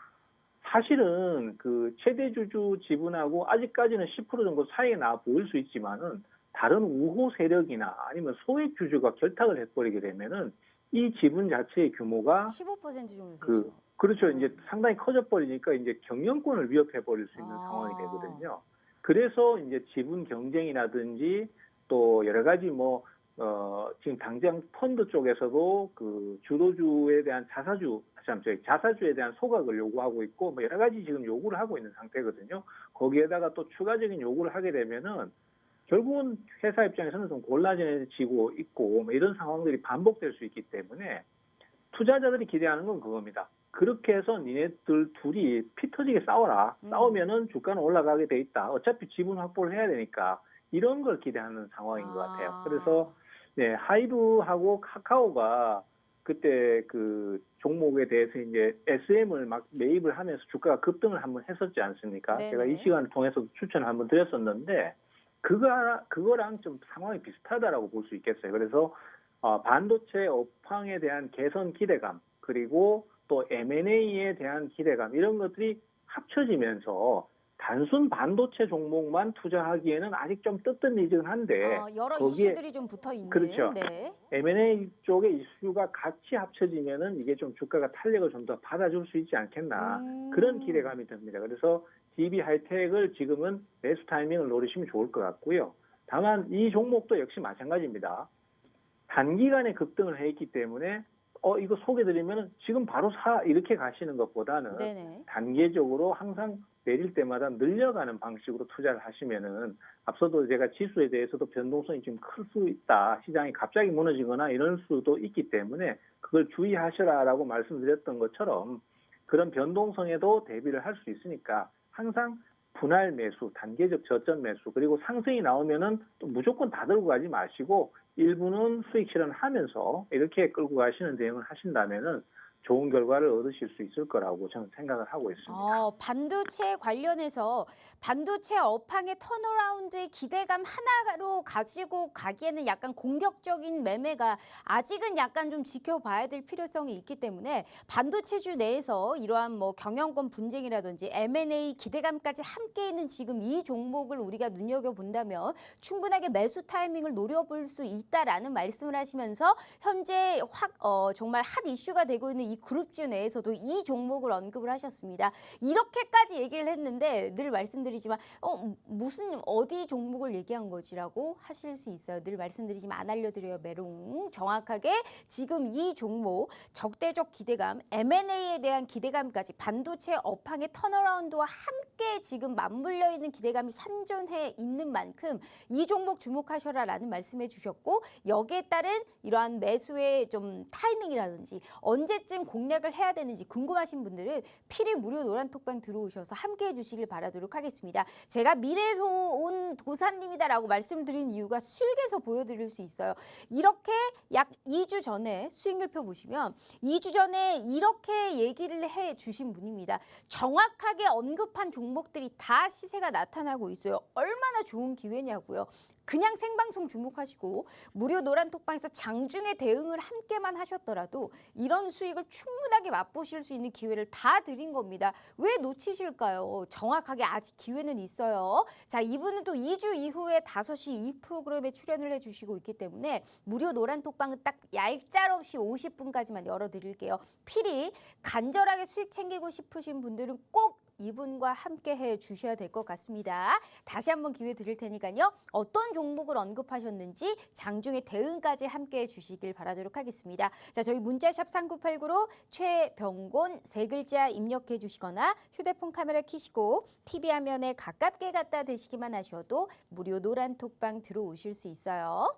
사실은 최대 주주 지분하고 아직까지는 10% 정도 차이가 나 보일 수 있지만은 다른 우호 세력이나 아니면 소액 주주가 결탁을 해버리게 되면은 이 지분 자체의 규모가
15% 정도 되죠.
그렇죠. 이제 상당히 커져 버리니까 이제 경영권을 위협해 버릴 수 있는 상황이 되거든요. 그래서 이제 지분 경쟁이라든지 또 여러 가지 지금 당장 펀드 쪽에서도 주도주에 대한 자사주에 대한 소각을 요구하고 있고 뭐 여러 가지 지금 요구를 하고 있는 상태거든요. 거기에다가 또 추가적인 요구를 하게 되면은 결국은 회사 입장에서는 좀 곤란해지고 있고 뭐 이런 상황들이 반복될 수 있기 때문에 투자자들이 기대하는 건 그겁니다. 그렇게 해서 니네들 둘이 피 터지게 싸워라. 싸우면은 주가는 올라가게 돼 있다. 어차피 지분 확보를 해야 되니까 이런 걸 기대하는 상황인 것 같아요. 그래서 네, 하이브하고 카카오가 그때 종목에 대해서 이제 SM을 막 매입을 하면서 주가가 급등을 한번 했었지 않습니까?
네네.
제가 이 시간을 통해서도 추천을 한번 드렸었는데 그거랑 좀 상황이 비슷하다라고 볼 수 있겠어요. 그래서 반도체 업황에 대한 개선 기대감 그리고 또 M&A에 대한 기대감 이런 것들이 합쳐지면서 단순 반도체 종목만 투자하기에는 아직 좀 뜨뜻미지근한데
여러
거기에
이슈들이 좀 붙어 있는.
그렇죠.
네.
M&A 쪽의 이슈가 같이 합쳐지면은 이게 좀 주가가 탄력을 좀 더 받아줄 수 있지 않겠나 그런 기대감이 듭니다. 그래서 DB 하이텍을 지금은 매수 타이밍을 노리시면 좋을 것 같고요. 다만 이 종목도 역시 마찬가지입니다. 단기간에 급등을 해 있기 때문에 이거 소개드리면 지금 바로 사 이렇게 가시는 것보다는
네네.
단계적으로 항상 내릴 때마다 늘려가는 방식으로 투자를 하시면은 앞서도 제가 지수에 대해서도 변동성이 좀 클 수 있다. 시장이 갑자기 무너지거나 이럴 수도 있기 때문에 그걸 주의하셔라라고 말씀드렸던 것처럼 그런 변동성에도 대비를 할 수 있으니까 항상 분할 매수, 단계적 저점 매수, 그리고 상승이 나오면은 또 무조건 다 들고 가지 마시고 일부는 수익 실현하면서 이렇게 끌고 가시는 대응을 하신다면은 좋은 결과를 얻으실 수 있을 거라고 저는 생각을 하고 있습니다.
반도체 관련해서 반도체 업황의 턴어라운드의 기대감 하나로 가지고 가기에는 약간 공격적인 매매가 아직은 약간 좀 지켜봐야 될 필요성이 있기 때문에 반도체주 내에서 이러한 뭐 경영권 분쟁이라든지 M&A 기대감까지 함께 있는 지금 이 종목을 우리가 눈여겨본다면 충분하게 매수 타이밍을 노려볼 수 있다라는 말씀을 하시면서 현재 정말 핫 이슈가 되고 있는 이 그룹주 내에서도 이 종목을 언급을 하셨습니다. 이렇게까지 얘기를 했는데 늘 말씀드리지만 무슨 어디 종목을 얘기한 거지라고 하실 수 있어요. 늘 말씀드리지만 안 알려드려요. 메롱. 정확하게 지금 이 종목 적대적 기대감, M&A에 대한 기대감까지 반도체 업황의 턴어라운드와 함께 지금 맞물려 있는 기대감이 산존해 있는 만큼 이 종목 주목하셔라라는 말씀해 주셨고 여기에 따른 이러한 매수의 좀 타이밍이라든지 언제쯤 공략을 해야 되는지 궁금하신 분들은 필히 무료 노란톡방 들어오셔서 함께해 주시길 바라도록 하겠습니다. 제가 미래에서 온 도사님이다라고 말씀드린 이유가 수익에서 보여드릴 수 있어요. 이렇게 약 2주 전에 수익률표 보시면 2주 전에 이렇게 얘기를 해 주신 분입니다. 정확하게 언급한 종목들이 다 시세가 나타나고 있어요. 얼마나 좋은 기회냐고요. 그냥 생방송 주목하시고 무료 노란톡방에서 장중에 대응을 함께만 하셨더라도 이런 수익을 충분하게 맛보실 수 있는 기회를 다 드린 겁니다. 왜 놓치실까요? 정확하게 아직 기회는 있어요. 자, 이분은 또 2주 이후에 5시 이 프로그램에 출연을 해주시고 있기 때문에 무료 노란톡방은 딱 얄짤없이 50분까지만 열어드릴게요. 필히 간절하게 수익 챙기고 싶으신 분들은 꼭 이분과 함께 해 주셔야 될 것 같습니다. 다시 한번 기회 드릴 테니까요. 어떤 종목을 언급하셨는지 장중에 대응까지 함께 해 주시길 바라도록 하겠습니다. 자, 저희 문자샵 3989로 최병곤 3글자 입력해 주시거나 휴대폰 카메라 켜시고 TV 화면에 가깝게 갖다 대시기만 하셔도 무료 노란톡방 들어오실 수 있어요.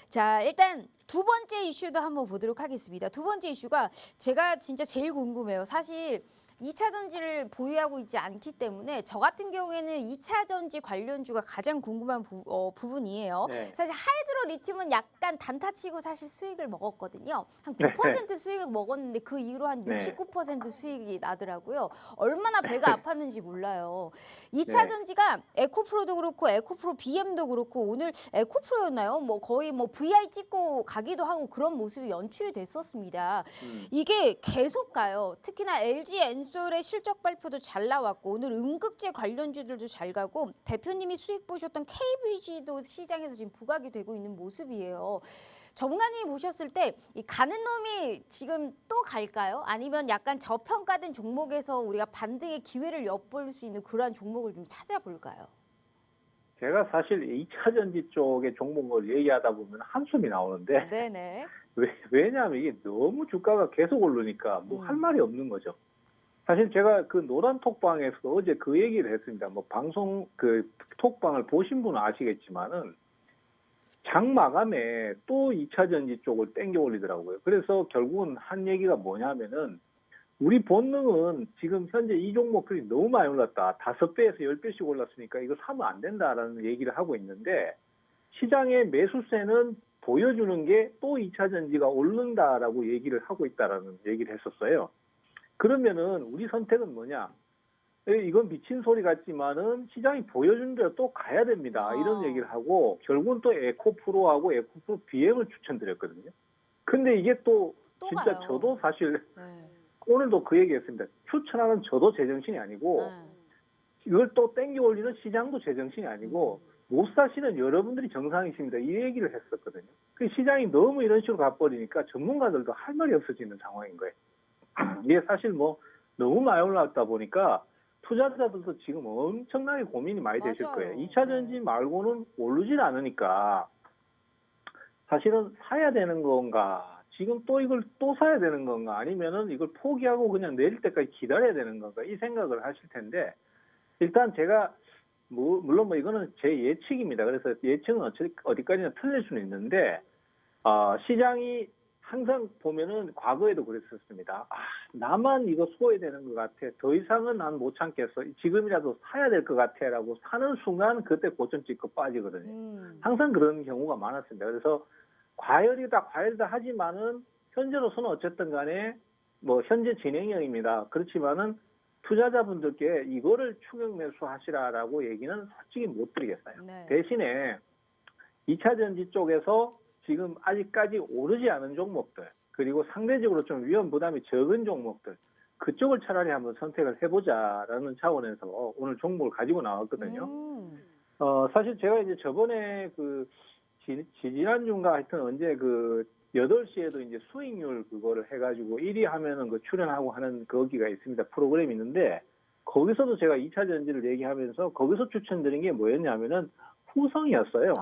자, 일단 두 번째 이슈도 한번 보도록 하겠습니다. 두 번째 이슈가 제가 진짜 제일 궁금해요. 사실 2차 전지를 보유하고 있지 않기 때문에 저 같은 경우에는 2차 전지 관련주가 가장 궁금한 부분이에요.
네.
사실 하이드로 리튬은 약간 단타치고 사실 수익을 먹었거든요. 한 9% 수익을 먹었는데 그 이후로 한 69% 수익이 나더라고요. 얼마나 배가 아팠는지 몰라요. 2차 전지가 에코프로도 그렇고 에코프로 BM도 그렇고 오늘 에코프로였나요? 뭐 거의 뭐 VI 찍고 가기도 하고 그런 모습이 연출이 됐었습니다. 이게 계속 가요. 특히나 LG 엔솔의 실적 발표도 잘 나왔고 오늘 음극재 관련주들도 잘 가고 대표님이 수익 보셨던 KBG도 시장에서 지금 부각이 되고 있는 모습이에요. 전문가님이 보셨을 때 이 가는 놈이 지금 또 갈까요? 아니면 약간 저평가된 종목에서 우리가 반등의 기회를 엿볼 수 있는 그러한 종목을 좀 찾아볼까요?
제가 사실 2차 전지 쪽의 종목을 얘기하다 보면 한숨이 나오는데
네네.
왜냐하면 이게 너무 주가가 계속 오르니까 뭐 할 말이 없는 거죠. 사실 제가 그 노란 톡방에서 어제 그 얘기를 했습니다. 뭐 방송 그 톡방을 보신 분은 아시겠지만은 장 마감에 또 2차 전지 쪽을 땡겨 올리더라고요. 그래서 결국은 한 얘기가 뭐냐면은 우리 본능은 지금 현재 이 종목들이 너무 많이 올랐다. 5배에서 10배씩 올랐으니까 이거 사면 안 된다라는 얘기를 하고 있는데 시장의 매수세는 보여주는 게 또 2차 전지가 오른다라고 얘기를 하고 있다라는 얘기를 했었어요. 그러면은 우리 선택은 뭐냐? 이건 미친 소리 같지만은 시장이 보여준 대로 또 가야 됩니다. 이런 얘기를 하고 결국은 또 에코프로하고 에코프로 BM을 추천드렸거든요. 근데 이게 또 진짜
가요.
저도 사실 오늘도 그 얘기했습니다. 추천하는 저도 제정신이 아니고 이걸 또 땡겨 올리는 시장도 제정신이 아니고 못 사시는 여러분들이 정상이십니다. 이 얘기를 했었거든요. 그 시장이 너무 이런 식으로 가버리니까 전문가들도 할 말이 없어지는 상황인 거예요. 이게 사실 뭐 너무 많이 올라왔다 보니까 투자자들도 지금 엄청나게 고민이 많이 되실 거예요. 2차 전지 말고는 오르질 않으니까 사실은 사야 되는 건가? 지금 또 이걸 또 사야 되는 건가? 아니면은 이걸 포기하고 그냥 내릴 때까지 기다려야 되는 건가? 이 생각을 하실 텐데 일단 제가 물론 뭐 이거는 제 예측입니다. 그래서 예측은 어디까지나 틀릴 수는 있는데 시장이 항상 보면은 과거에도 그랬었습니다. 나만 이거 소외되는 것 같아. 더 이상은 난 못 참겠어. 지금이라도 사야 될 것 같아라고 사는 순간 그때 고점 찍고 빠지거든요. 항상 그런 경우가 많았습니다. 그래서 과열이다 하지만은 현재로서는 어쨌든 간에 뭐 현재 진행형입니다. 그렇지만은 투자자분들께 이거를 추격 매수하시라라고 얘기는 솔직히 못 드리겠어요. 대신에 2차 전지 쪽에서 지금 아직까지 오르지 않은 종목들 그리고 상대적으로 좀 위험 부담이 적은 종목들 그쪽을 차라리 한번 선택을 해보자라는 차원에서 오늘 종목을 가지고 나왔거든요. 사실 제가 이제 저번에 그 지난주인가 하여튼 언제 그 8시에도 이제 수익률 그거를 해가지고 1위 하면은 그 출연하고 하는 거기가 있습니다. 프로그램이 있는데 거기서도 제가 2차 전지를 얘기하면서 거기서 추천드린 게 뭐였냐면은 후성이었어요.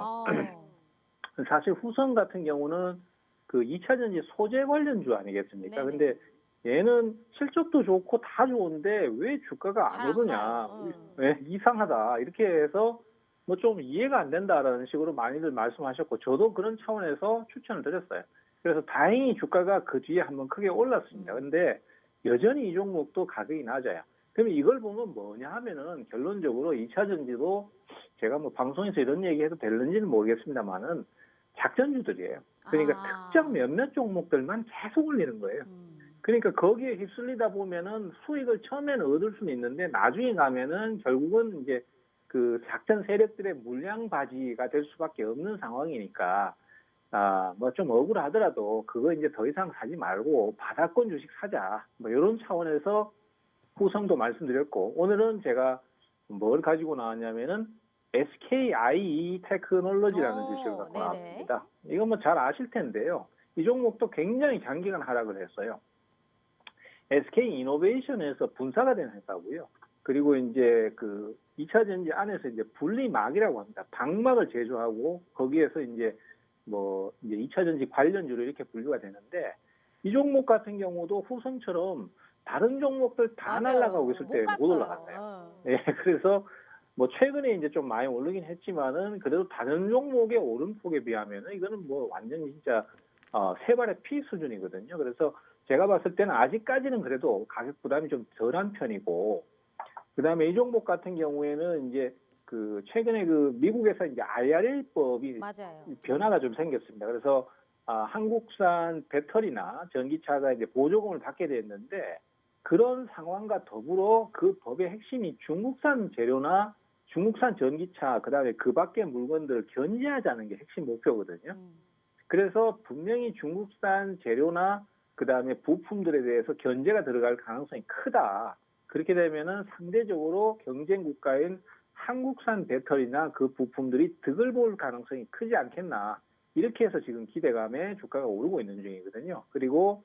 사실 후성 같은 경우는 그 2차 전지 소재 관련주 아니겠습니까? 근데 얘는 실적도 좋고 다 좋은데 왜 주가가 안 오르냐? 왜 이상하다. 이렇게 해서 뭐 좀 이해가 안 된다라는 식으로 많이들 말씀하셨고 저도 그런 차원에서 추천을 드렸어요. 그래서 다행히 주가가 그 뒤에 한번 크게 올랐습니다. 근데 여전히 이 종목도 가격이 낮아요. 그러면 이걸 보면 뭐냐 하면은 결론적으로 2차 전지도 제가 뭐 방송에서 이런 얘기해도 될는지는 모르겠습니다만은 작전주들이에요. 그러니까 특정 몇몇 종목들만 계속 올리는 거예요. 그러니까 거기에 휩쓸리다 보면은 수익을 처음에는 얻을 수는 있는데 나중에 가면은 결국은 이제 그 작전 세력들의 물량바지가 될 수밖에 없는 상황이니까 뭐 좀 억울하더라도 그거 이제 더 이상 사지 말고 바닥권 주식 사자. 뭐 이런 차원에서 후성도 말씀드렸고 오늘은 제가 뭘 가지고 나왔냐면은 SKIE 테크놀로지라는 주식을 갖고
네네.
나왔습니다. 이거 뭐 잘 아실 텐데요. 이 종목도 굉장히 장기간 하락을 했어요. SK 이노베이션에서 분사가 된 회사고요. 그리고 이제 그 2차 전지 안에서 이제 분리막이라고 합니다. 방막을 제조하고 거기에서 이제 뭐 이제 2차 전지 관련주로 이렇게 분류가 되는데 이 종목 같은 경우도 후성처럼 다른 종목들 다
맞아요.
날아가고 있을 때 못
갔어요.
올라갔어요. 예, 그래서 뭐 최근에 이제 좀 많이 오르긴 했지만은 그래도 다른 종목의 오름폭에 비하면은 이거는 뭐 완전 진짜 세 발의 피 수준이거든요. 그래서 제가 봤을 때는 아직까지는 그래도 가격 부담이 좀 덜한 편이고, 그 다음에 이 종목 같은 경우에는 이제 그 최근에 그 미국에서 이제 IRA법이
맞아요.
변화가 좀 생겼습니다. 그래서 한국산 배터리나 전기차가 이제 보조금을 받게 됐는데 그런 상황과 더불어 그 법의 핵심이 중국산 재료나 중국산 전기차, 그 다음에 그 밖의 물건들을 견제하자는 게 핵심 목표거든요. 그래서 분명히 중국산 재료나 그 다음에 부품들에 대해서 견제가 들어갈 가능성이 크다. 그렇게 되면은 상대적으로 경쟁 국가인 한국산 배터리나 그 부품들이 득을 볼 가능성이 크지 않겠나. 이렇게 해서 지금 기대감에 주가가 오르고 있는 중이거든요. 그리고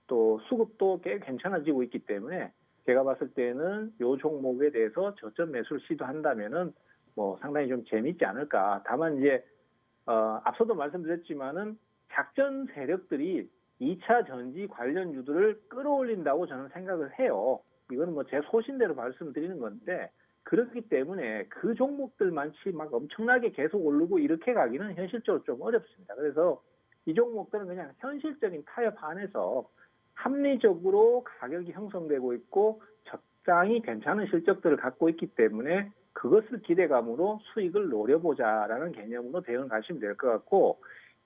또 수급도 꽤 괜찮아지고 있기 때문에 제가 봤을 때는 이 종목에 대해서 저점 매수를 시도한다면은 뭐 상당히 좀 재밌지 않을까. 다만 이제 앞서도 말씀드렸지만은 작전 세력들이 2차 전지 관련주들을 끌어올린다고 저는 생각을 해요. 이거는 뭐 제 소신대로 말씀드리는 건데 그렇기 때문에 그 종목들만치 막 엄청나게 계속 오르고 이렇게 가기는 현실적으로 좀 어렵습니다. 그래서 이 종목들은 그냥 현실적인 타협 안에서 합리적으로 가격이 형성되고 있고 적당히 괜찮은 실적들을 갖고 있기 때문에 그것을 기대감으로 수익을 노려보자라는 개념으로 대응을 가시면 될 것 같고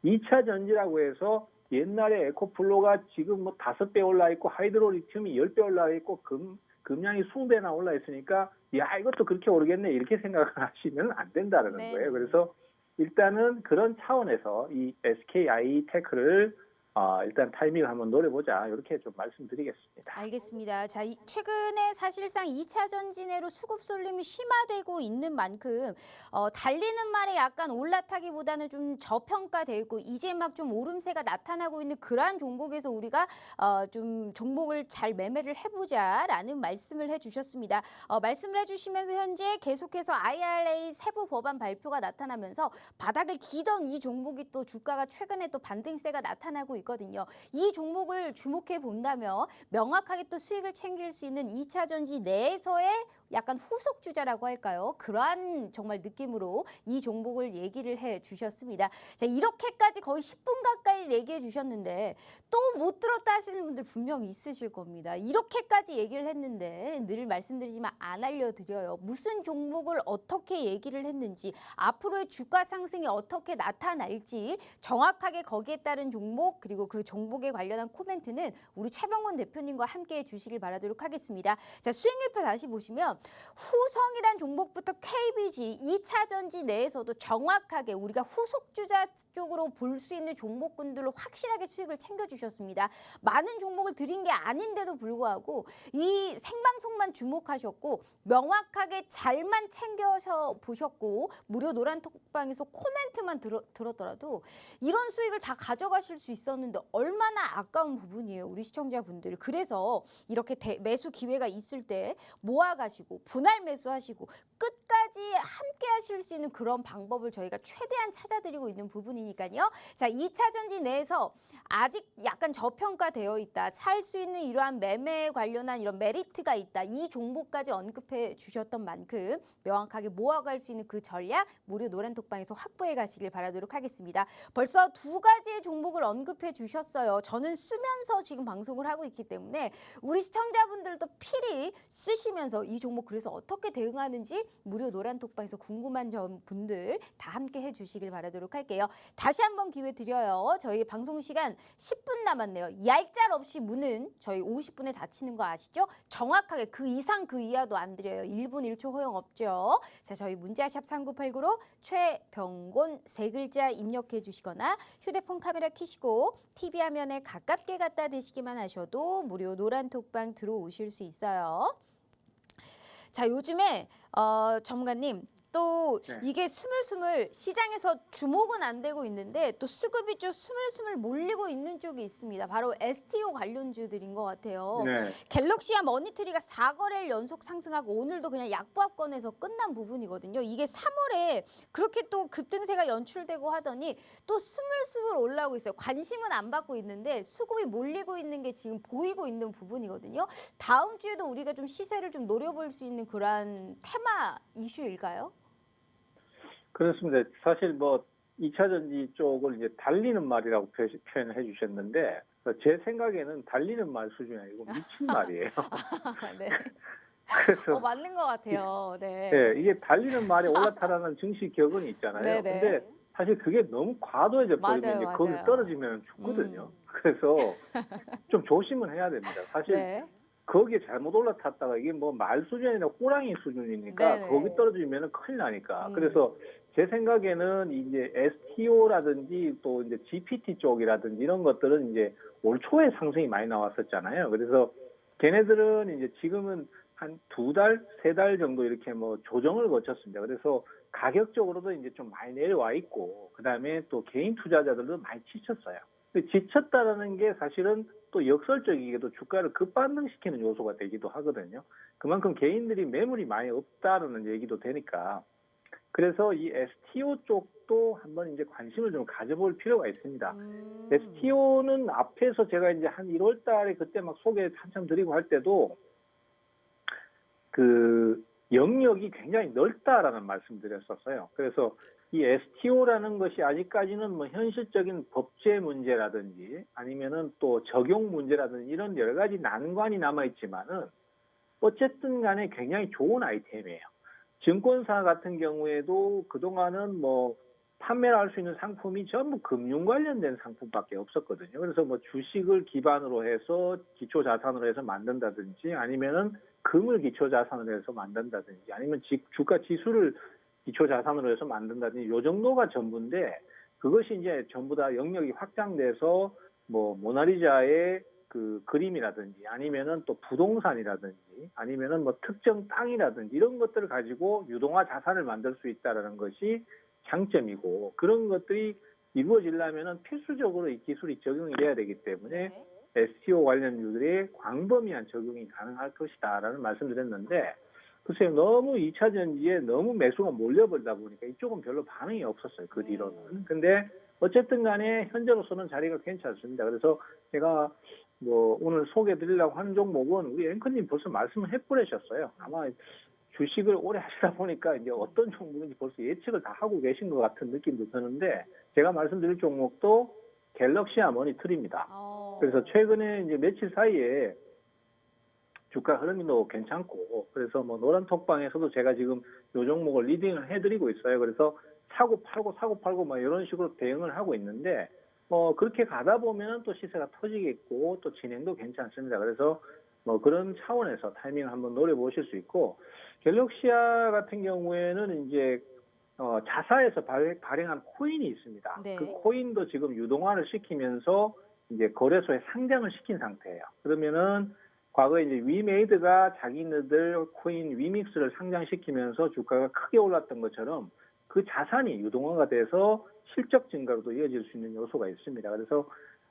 2차 전지라고 해서 옛날에 에코플로가 지금 뭐 5배 올라 있고 하이드로리튬이 10배 올라 있고 금량이 20배나 올라 있으니까 야 이것도 그렇게 오르겠네 이렇게 생각을 하시면 안 된다는
네.
거예요. 그래서 일단은 그런 차원에서 이 SKI 테크를 일단 타이밍을 한번 노려보자 이렇게 좀 말씀드리겠습니다.
알겠습니다. 자, 최근에 사실상 2차 전지내로 수급 쏠림이 심화되고 있는 만큼 달리는 말에 약간 올라타기보다는 좀 저평가되어 있고 이제 막 좀 오름세가 나타나고 있는 그러한 종목에서 우리가 좀 종목을 잘 매매를 해보자라는 말씀을 해주셨습니다. 말씀을 해주시면서 현재 계속해서 IRA 세부 법안 발표가 나타나면서 바닥을 기던 이 종목이 또 주가가 최근에 또 반등세가 나타나고 있거든요. 이 종목을 주목해 본다면 명확하게 또 수익을 챙길 수 있는 2차 전지 내에서의 약간 후속 주자라고 할까요? 그러한 정말 느낌으로 이 종목을 얘기를 해 주셨습니다. 자, 이렇게까지 거의 10분 가까이 얘기해 주셨는데 또 못 들었다 하시는 분들 분명히 있으실 겁니다. 이렇게까지 얘기를 했는데 늘 말씀드리지만 안 알려드려요. 무슨 종목을 어떻게 얘기를 했는지 앞으로의 주가 상승이 어떻게 나타날지 정확하게 거기에 따른 종목 그리고 그 종목에 관련한 코멘트는 우리 최병원 대표님과 함께 해주시길 바라도록 하겠습니다. 자, 수익률표 다시 보시면 후성이란 종목부터 KBG, 2차 전지 내에서도 정확하게 우리가 후속주자 쪽으로 볼 수 있는 종목군들로 확실하게 수익을 챙겨주셨습니다. 많은 종목을 드린 게 아닌데도 불구하고 이 생방송만 주목하셨고 명확하게 잘만 챙겨서 보셨고 무료 노란톡방에서 코멘트만 들었더라도 이런 수익을 다 가져가실 수 있었는데 얼마나 아까운 부분이에요. 우리 시청자분들. 그래서 이렇게 매수 기회가 있을 때 모아가시고 분할 매수하시고 끝까지 가지 함께 하실 수 있는 그런 방법을 저희가 최대한 찾아드리고 있는 부분이니까요. 자, 2차 전지 내에서 아직 약간 저평가되어 있다. 살 수 있는 이러한 매매에 관련한 이런 메리트가 있다. 이 종목까지 언급해 주셨던 만큼 명확하게 모아갈 수 있는 그 전략 무료 노란톡방에서 확보해 가시길 바라도록 하겠습니다. 벌써 두 가지의 종목을 언급해 주셨어요. 저는 쓰면서 지금 방송을 하고 있기 때문에 우리 시청자분들도 필히 쓰시면서 이 종목 그래서 어떻게 대응하는지 무료 노란톡방에서 궁금한 점 분들 다 함께 해주시길 바라도록 할게요. 다시 한번 기회 드려요. 저희 방송 시간 10분 남았네요. 얄짤없이 문은 저희 50분에 닫히는 거 아시죠? 정확하게 그 이상 그 이하도 안 드려요. 1분 1초 허용 없죠. 자, 저희 문자샵 3989로 최병곤 세 글자 입력해 주시거나 휴대폰 카메라 켜시고 TV 화면에 가깝게 갖다 대시기만 하셔도 무료 노란톡방 들어오실 수 있어요. 자, 요즘에 전문가님 또
네.
이게 스물스물 시장에서 주목은 안 되고 있는데 또 수급이 좀 스물스물 몰리고 있는 쪽이 있습니다. 바로 STO 관련주들인 것 같아요.
네.
갤럭시와 머니트리가 4거래일 연속 상승하고 오늘도 그냥 약보합권에서 끝난 부분이거든요. 이게 3월에 그렇게 또 급등세가 연출되고 하더니 또 스물스물 올라오고 있어요. 관심은 안 받고 있는데 수급이 몰리고 있는 게 지금 보이고 있는 부분이거든요. 다음 주에도 우리가 좀 시세를 좀 노려볼 수 있는 그런 테마 이슈일까요?
그렇습니다. 사실 뭐 2차 전지 쪽을 이제 달리는 말이라고 표현을 해주셨는데 제 생각에는 달리는 말 수준이 아니고 미친 말이에요.
네.
그래서
맞는 것 같아요. 네.
네, 이게 달리는 말에 올라타라는 증시 격언이 있잖아요.
네네.
근데 사실 그게 너무 과도해져 버리면
맞아요,
이제 거기
맞아요.
떨어지면 죽거든요. 그래서 좀 조심은 해야 됩니다. 사실
네.
거기에 잘못 올라탔다가 이게 뭐 말 수준이 아니라 호랑이 수준이니까
네네.
거기 떨어지면 큰일 나니까.
음.
그래서 제 생각에는 이제 STO라든지 또 이제 GPT 쪽이라든지 이런 것들은 이제 올 초에 상승이 많이 나왔었잖아요. 그래서 걔네들은 이제 지금은 한 2달, 3달 정도 이렇게 뭐 조정을 거쳤습니다. 그래서 가격적으로도 이제 좀 많이 내려와 있고, 그 다음에 또 개인 투자자들도 많이 지쳤어요. 근데 지쳤다라는 게 사실은 또 역설적이게도 주가를 급반등시키는 요소가 되기도 하거든요. 그만큼 개인들이 매물이 많이 없다라는 얘기도 되니까. 그래서 이 STO 쪽도 한번 이제 관심을 좀 가져볼 필요가 있습니다. STO는 앞에서 제가 이제 한 1월 달에 그때 막 소개 한참 드리고 할 때도 그 영역이 굉장히 넓다라는 말씀드렸었어요. 그래서 이 STO라는 것이 아직까지는 뭐 현실적인 법제 문제라든지 아니면은 또 적용 문제라든지 이런 여러 가지 난관이 남아 있지만은 어쨌든 간에 굉장히 좋은 아이템이에요. 증권사 같은 경우에도 그동안은 뭐 판매를 할 수 있는 상품이 전부 금융 관련된 상품밖에 없었거든요. 그래서 뭐 주식을 기반으로 해서 기초 자산으로 해서 만든다든지 아니면은 금을 기초 자산으로 해서 만든다든지 아니면 주가 지수를 기초 자산으로 해서 만든다든지 요 정도가 전부인데 그것이 이제 전부 다 영역이 확장돼서 뭐 모나리자의 그 그림이라든지 아니면은 또 부동산이라든지 아니면은 뭐 특정 땅이라든지 이런 것들을 가지고 유동화 자산을 만들 수 있다라는 것이 장점이고 그런 것들이 이루어지려면은 필수적으로 이 기술이 적용이 돼야 되기 때문에
네.
STO 관련주들의 광범위한 적용이 가능할 것이다라는 말씀드렸는데 글쎄요 너무 2차 전지에 너무 매수가 몰려버리다 보니까 이쪽은 별로 반응이 없었어요 그 뒤로는. 근데 어쨌든 간에 현재로서는 자리가 괜찮습니다. 그래서 제가 뭐 오늘 소개해드리려고 하는 종목은 우리 앵커님 벌써 말씀을 해버리셨어요. 아마 주식을 오래 하시다 보니까 이제 어떤 종목인지 벌써 예측을 다 하고 계신 것 같은 느낌도 드는데 제가 말씀드릴 종목도 갤럭시와 머니트리입니다. 그래서 최근에 이제 며칠 사이에 주가 흐름이 또 괜찮고 그래서 뭐 노란 톡방에서도 제가 지금 요 종목을 리딩을 해드리고 있어요. 그래서 사고 팔고 막 이런 식으로 대응을 하고 있는데 뭐 그렇게 가다 보면 또 시세가 터지겠고 또 진행도 괜찮습니다. 그래서 뭐 그런 차원에서 타이밍을 한번 노려보실 수 있고 갤럭시아 같은 경우에는 이제 자사에서 발행한 코인이 있습니다.
네.
그 코인도 지금 유동화를 시키면서 이제 거래소에 상장을 시킨 상태예요. 그러면은 과거에 이제 위메이드가 자기네들 코인 위믹스를 상장시키면서 주가가 크게 올랐던 것처럼 그 자산이 유동화가 돼서 실적 증가로도 이어질 수 있는 요소가 있습니다. 그래서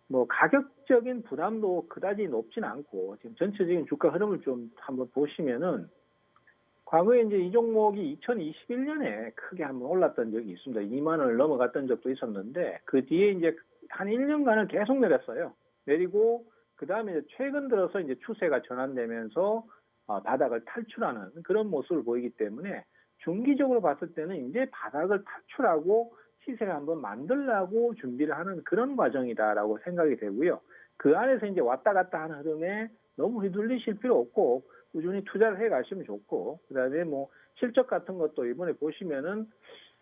뭐 가격적인 부담도 그다지 높진 않고 지금 전체적인 주가 흐름을 좀 한번 보시면은 과거에 이제 이 종목이 2021년에 크게 한번 올랐던 적이 있습니다. 2만 원을 넘어갔던 적도 있었는데 그 뒤에 이제 한 1년간을 계속 내렸어요. 내리고 그다음에 이제 최근 들어서 이제 추세가 전환되면서 바닥을 탈출하는 그런 모습을 보이기 때문에 중기적으로 봤을 때는 이제 바닥을 탈출하고 시세를 한번 만들려고 준비를 하는 그런 과정이다라고 생각이 되고요. 그 안에서 이제 왔다 갔다 하는 흐름에 너무 휘둘리실 필요 없고 꾸준히 투자를 해 가시면 좋고, 그다음에 뭐 실적 같은 것도 이번에 보시면은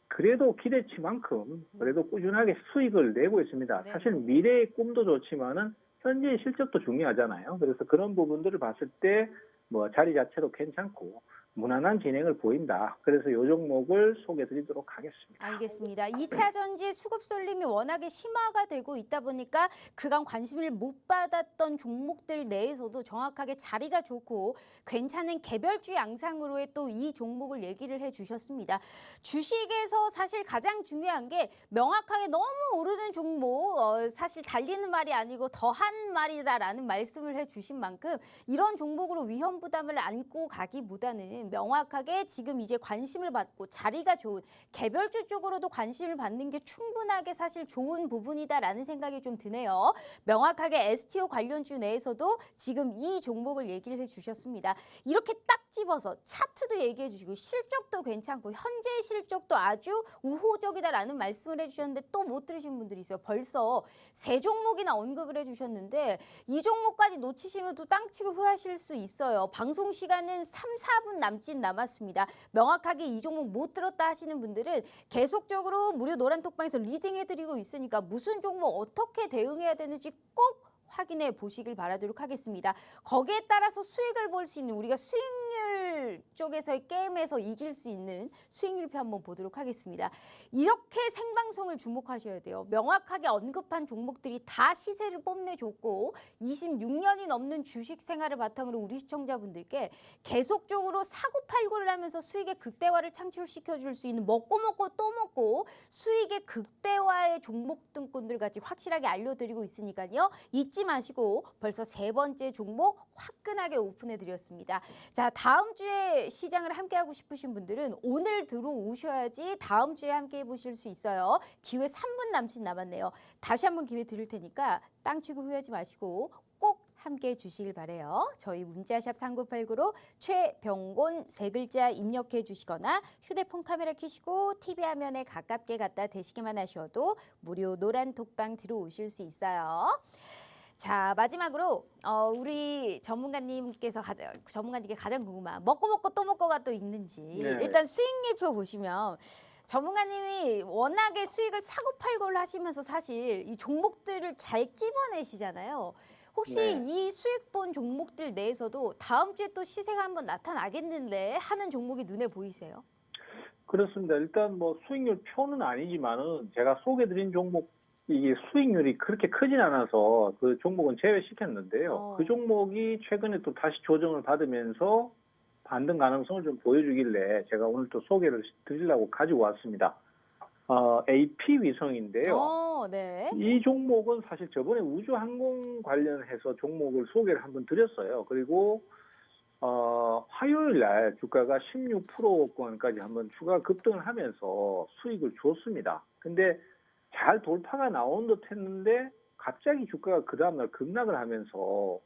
그래도 기대치만큼 그래도 꾸준하게 수익을 내고 있습니다.
네.
사실 미래의 꿈도 좋지만은 현재의 실적도 중요하잖아요. 그래서 그런 부분들을 봤을 때 뭐 자리 자체도 괜찮고 무난한 진행을 보인다. 그래서 이 종목을 소개드리도록 하겠습니다.
알겠습니다. 2차 전지 수급 쏠림이 워낙에 심화가 되고 있다 보니까 그간 관심을 못 받았던 종목들 내에서도 정확하게 자리가 좋고 괜찮은 개별주 양상으로의 또 이 종목을 얘기를 해주셨습니다. 주식에서 사실 가장 중요한 게 명확하게 너무 오르는 종목, 사실 달리는 말이 아니고 더한 말이다라는 말씀을 해주신 만큼 이런 종목으로 위험 부담을 안고 가기보다는 명확하게 지금 이제 관심을 받고 자리가 좋은 개별주 쪽으로도 관심을 받는 게 충분하게 사실 좋은 부분이다라는 생각이 좀 드네요. 명확하게 STO 관련주 내에서도 지금 이 종목을 얘기를 해주셨습니다. 이렇게 딱 집어서 차트도 얘기해 주시고 실적도 괜찮고 현재 실적도 아주 우호적이다라는 말씀을 해주셨는데 또 못 들으신 분들이 있어요. 벌써 세 종목이나 언급을 해주셨는데 이 종목까지 놓치시면 또 땅치고 후회하실 수 있어요. 방송 시간은 3, 4분 남았습니다. 명확하게 이 종목 못 들었다 하시는 분들은 계속적으로 무료 노란톡방에서 리딩해드리고 있으니까 무슨 종목 어떻게 대응해야 되는지 꼭 확인해 보시길 바라도록 하겠습니다. 거기에 따라서 수익을 볼 수 있는 우리가 수익률 쪽에서의 게임에서 이길 수 있는 수익률표 한번 보도록 하겠습니다. 이렇게 생방송을 주목하셔야 돼요. 명확하게 언급한 종목들이 다 시세를 뽐내줬고 26년이 넘는 주식 생활을 바탕으로 우리 시청자분들께 계속적으로 사고팔고를 하면서 수익의 극대화를 창출시켜 줄 수 있는 먹고 또 먹고 수익의 극대화의 종목 등꾼들 같이 확실하게 알려드리고 있으니까요. 잊지 마시고 벌써 세 번째 종목 화끈하게 오픈해 드렸습니다. 자, 다음 주에 시장을 함께 하고 싶으신 분들은 오늘 들어오셔야지 다음 주에 함께 해보실 수 있어요. 기회 3분 남았네요. 다시 한번 기회 드릴 테니까 땅 치고 후회하지 마시고 꼭 함께 해주시길 바래요. 저희 문자샵 3989로 최병곤 세 글자 입력해 주시거나 휴대폰 카메라 켜시고 TV 화면에 가깝게 갖다 대시기만 하셔도 무료 노란 톡방 들어오실 수 있어요. 자, 마지막으로 우리 전문가님께 가장 궁금한 먹고 또 먹고가 또 있는지
네.
일단 수익률표 보시면 전문가님이 워낙에 수익을 사고팔고를 하시면서 사실 이 종목들을 잘 찝어내시잖아요. 혹시
네.
이 수익 본 종목들 내에서도 다음 주에 또 시세가 한번 나타나겠는데 하는 종목이 눈에 보이세요?
그렇습니다. 일단 뭐 수익률 표는 아니지만은 제가 소개드린 종목 이게 수익률이 그렇게 크진 않아서 그 종목은 제외시켰는데요. 그 종목이 최근에 또 다시 조정을 받으면서 반등 가능성을 좀 보여주길래 제가 오늘 또 소개를 드리려고 가지고 왔습니다. AP 위성인데요.
네.
이 종목은 사실 저번에 우주항공 관련해서 종목을 소개를 한번 드렸어요. 그리고 화요일 날 주가가 16%권까지 한번 추가 급등을 하면서 수익을 줬습니다. 근데 잘 돌파가 나온 듯 했는데 갑자기 주가가 그 다음날 급락을 하면서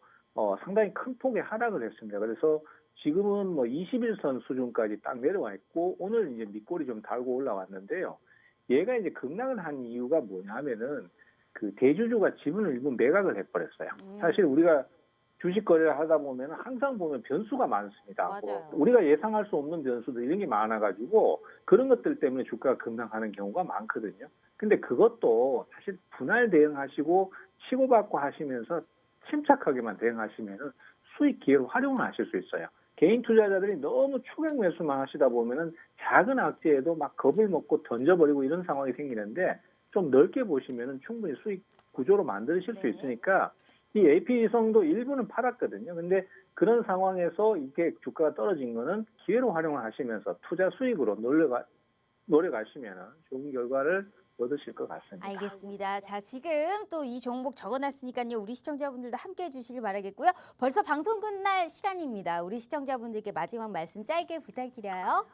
상당히 큰 폭의 하락을 했습니다. 그래서 지금은 뭐 21선 수준까지 딱 내려와 있고 오늘 이제 밑골이 좀 달고 올라왔는데요. 얘가 이제 급락을 한 이유가 뭐냐면은 그 대주주가 지분을 일부 매각을 해버렸어요. 사실 우리가 주식 거래를 하다 보면 항상 보면 변수가 많습니다.
맞아요.
우리가 예상할 수 없는 변수들 이런 게 많아가지고 그런 것들 때문에 주가가 급락하는 경우가 많거든요. 근데 그것도 사실 분할 대응하시고 치고받고 하시면서 침착하게만 대응하시면은 수익 기회를 활용을 하실 수 있어요. 개인 투자자들이 너무 추격 매수만 하시다 보면은 작은 악재에도 막 겁을 먹고 던져버리고 이런 상황이 생기는데 좀 넓게 보시면은 충분히 수익 구조로 만드실 수 있으니까 이 AP위성도 일부는 팔았거든요. 근데 그런 상황에서 이게 주가가 떨어진 거는 기회로 활용을 하시면서 투자 수익으로 노려가시면 좋은 결과를 얻으실 것 같습니다.
알겠습니다. 자, 지금 또 이 종목 적어놨으니까요. 우리 시청자분들도 함께 해주시길 바라겠고요. 벌써 방송 끝날 시간입니다. 우리 시청자분들께 마지막 말씀 짧게 부탁드려요.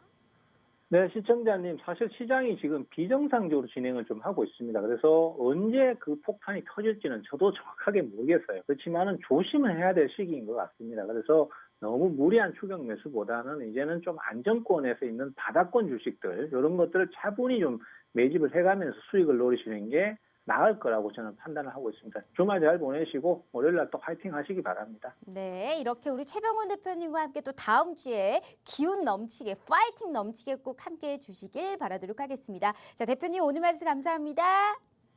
네, 시청자님, 사실 시장이 지금 비정상적으로 진행을 좀 하고 있습니다. 그래서 언제 그 폭탄이 터질지는 저도 정확하게 모르겠어요. 그렇지만은 조심을 해야 될 시기인 것 같습니다. 그래서 너무 무리한 추격 매수보다는 이제는 좀 안정권에서 있는 바닥권 주식들, 이런 것들을 차분히 좀 매집을 해가면서 수익을 노리시는 게 나을 거라고 저는 판단을 하고 있습니다. 주말 잘 보내시고 월요일날 또 화이팅 하시기 바랍니다.
네, 이렇게 우리 최병훈 대표님과 함께 또 다음 주에 기운 넘치게, 파이팅 넘치게 꼭 함께 해주시길 바라도록 하겠습니다. 자, 대표님 오늘 말씀 감사합니다.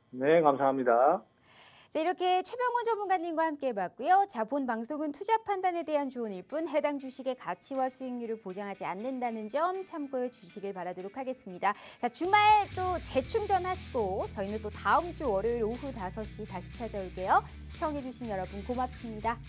네, 감사합니다.
자, 이렇게 최병훈 전문가님과 함께 해봤고요. 자, 본 방송은 투자 판단에 대한 조언일 뿐 해당 주식의 가치와 수익률을 보장하지 않는다는 점 참고해 주시길 바라도록 하겠습니다. 자, 주말 또 재충전하시고 저희는 또 다음 주 월요일 오후 5시 다시 찾아올게요. 시청해 주신 여러분 고맙습니다.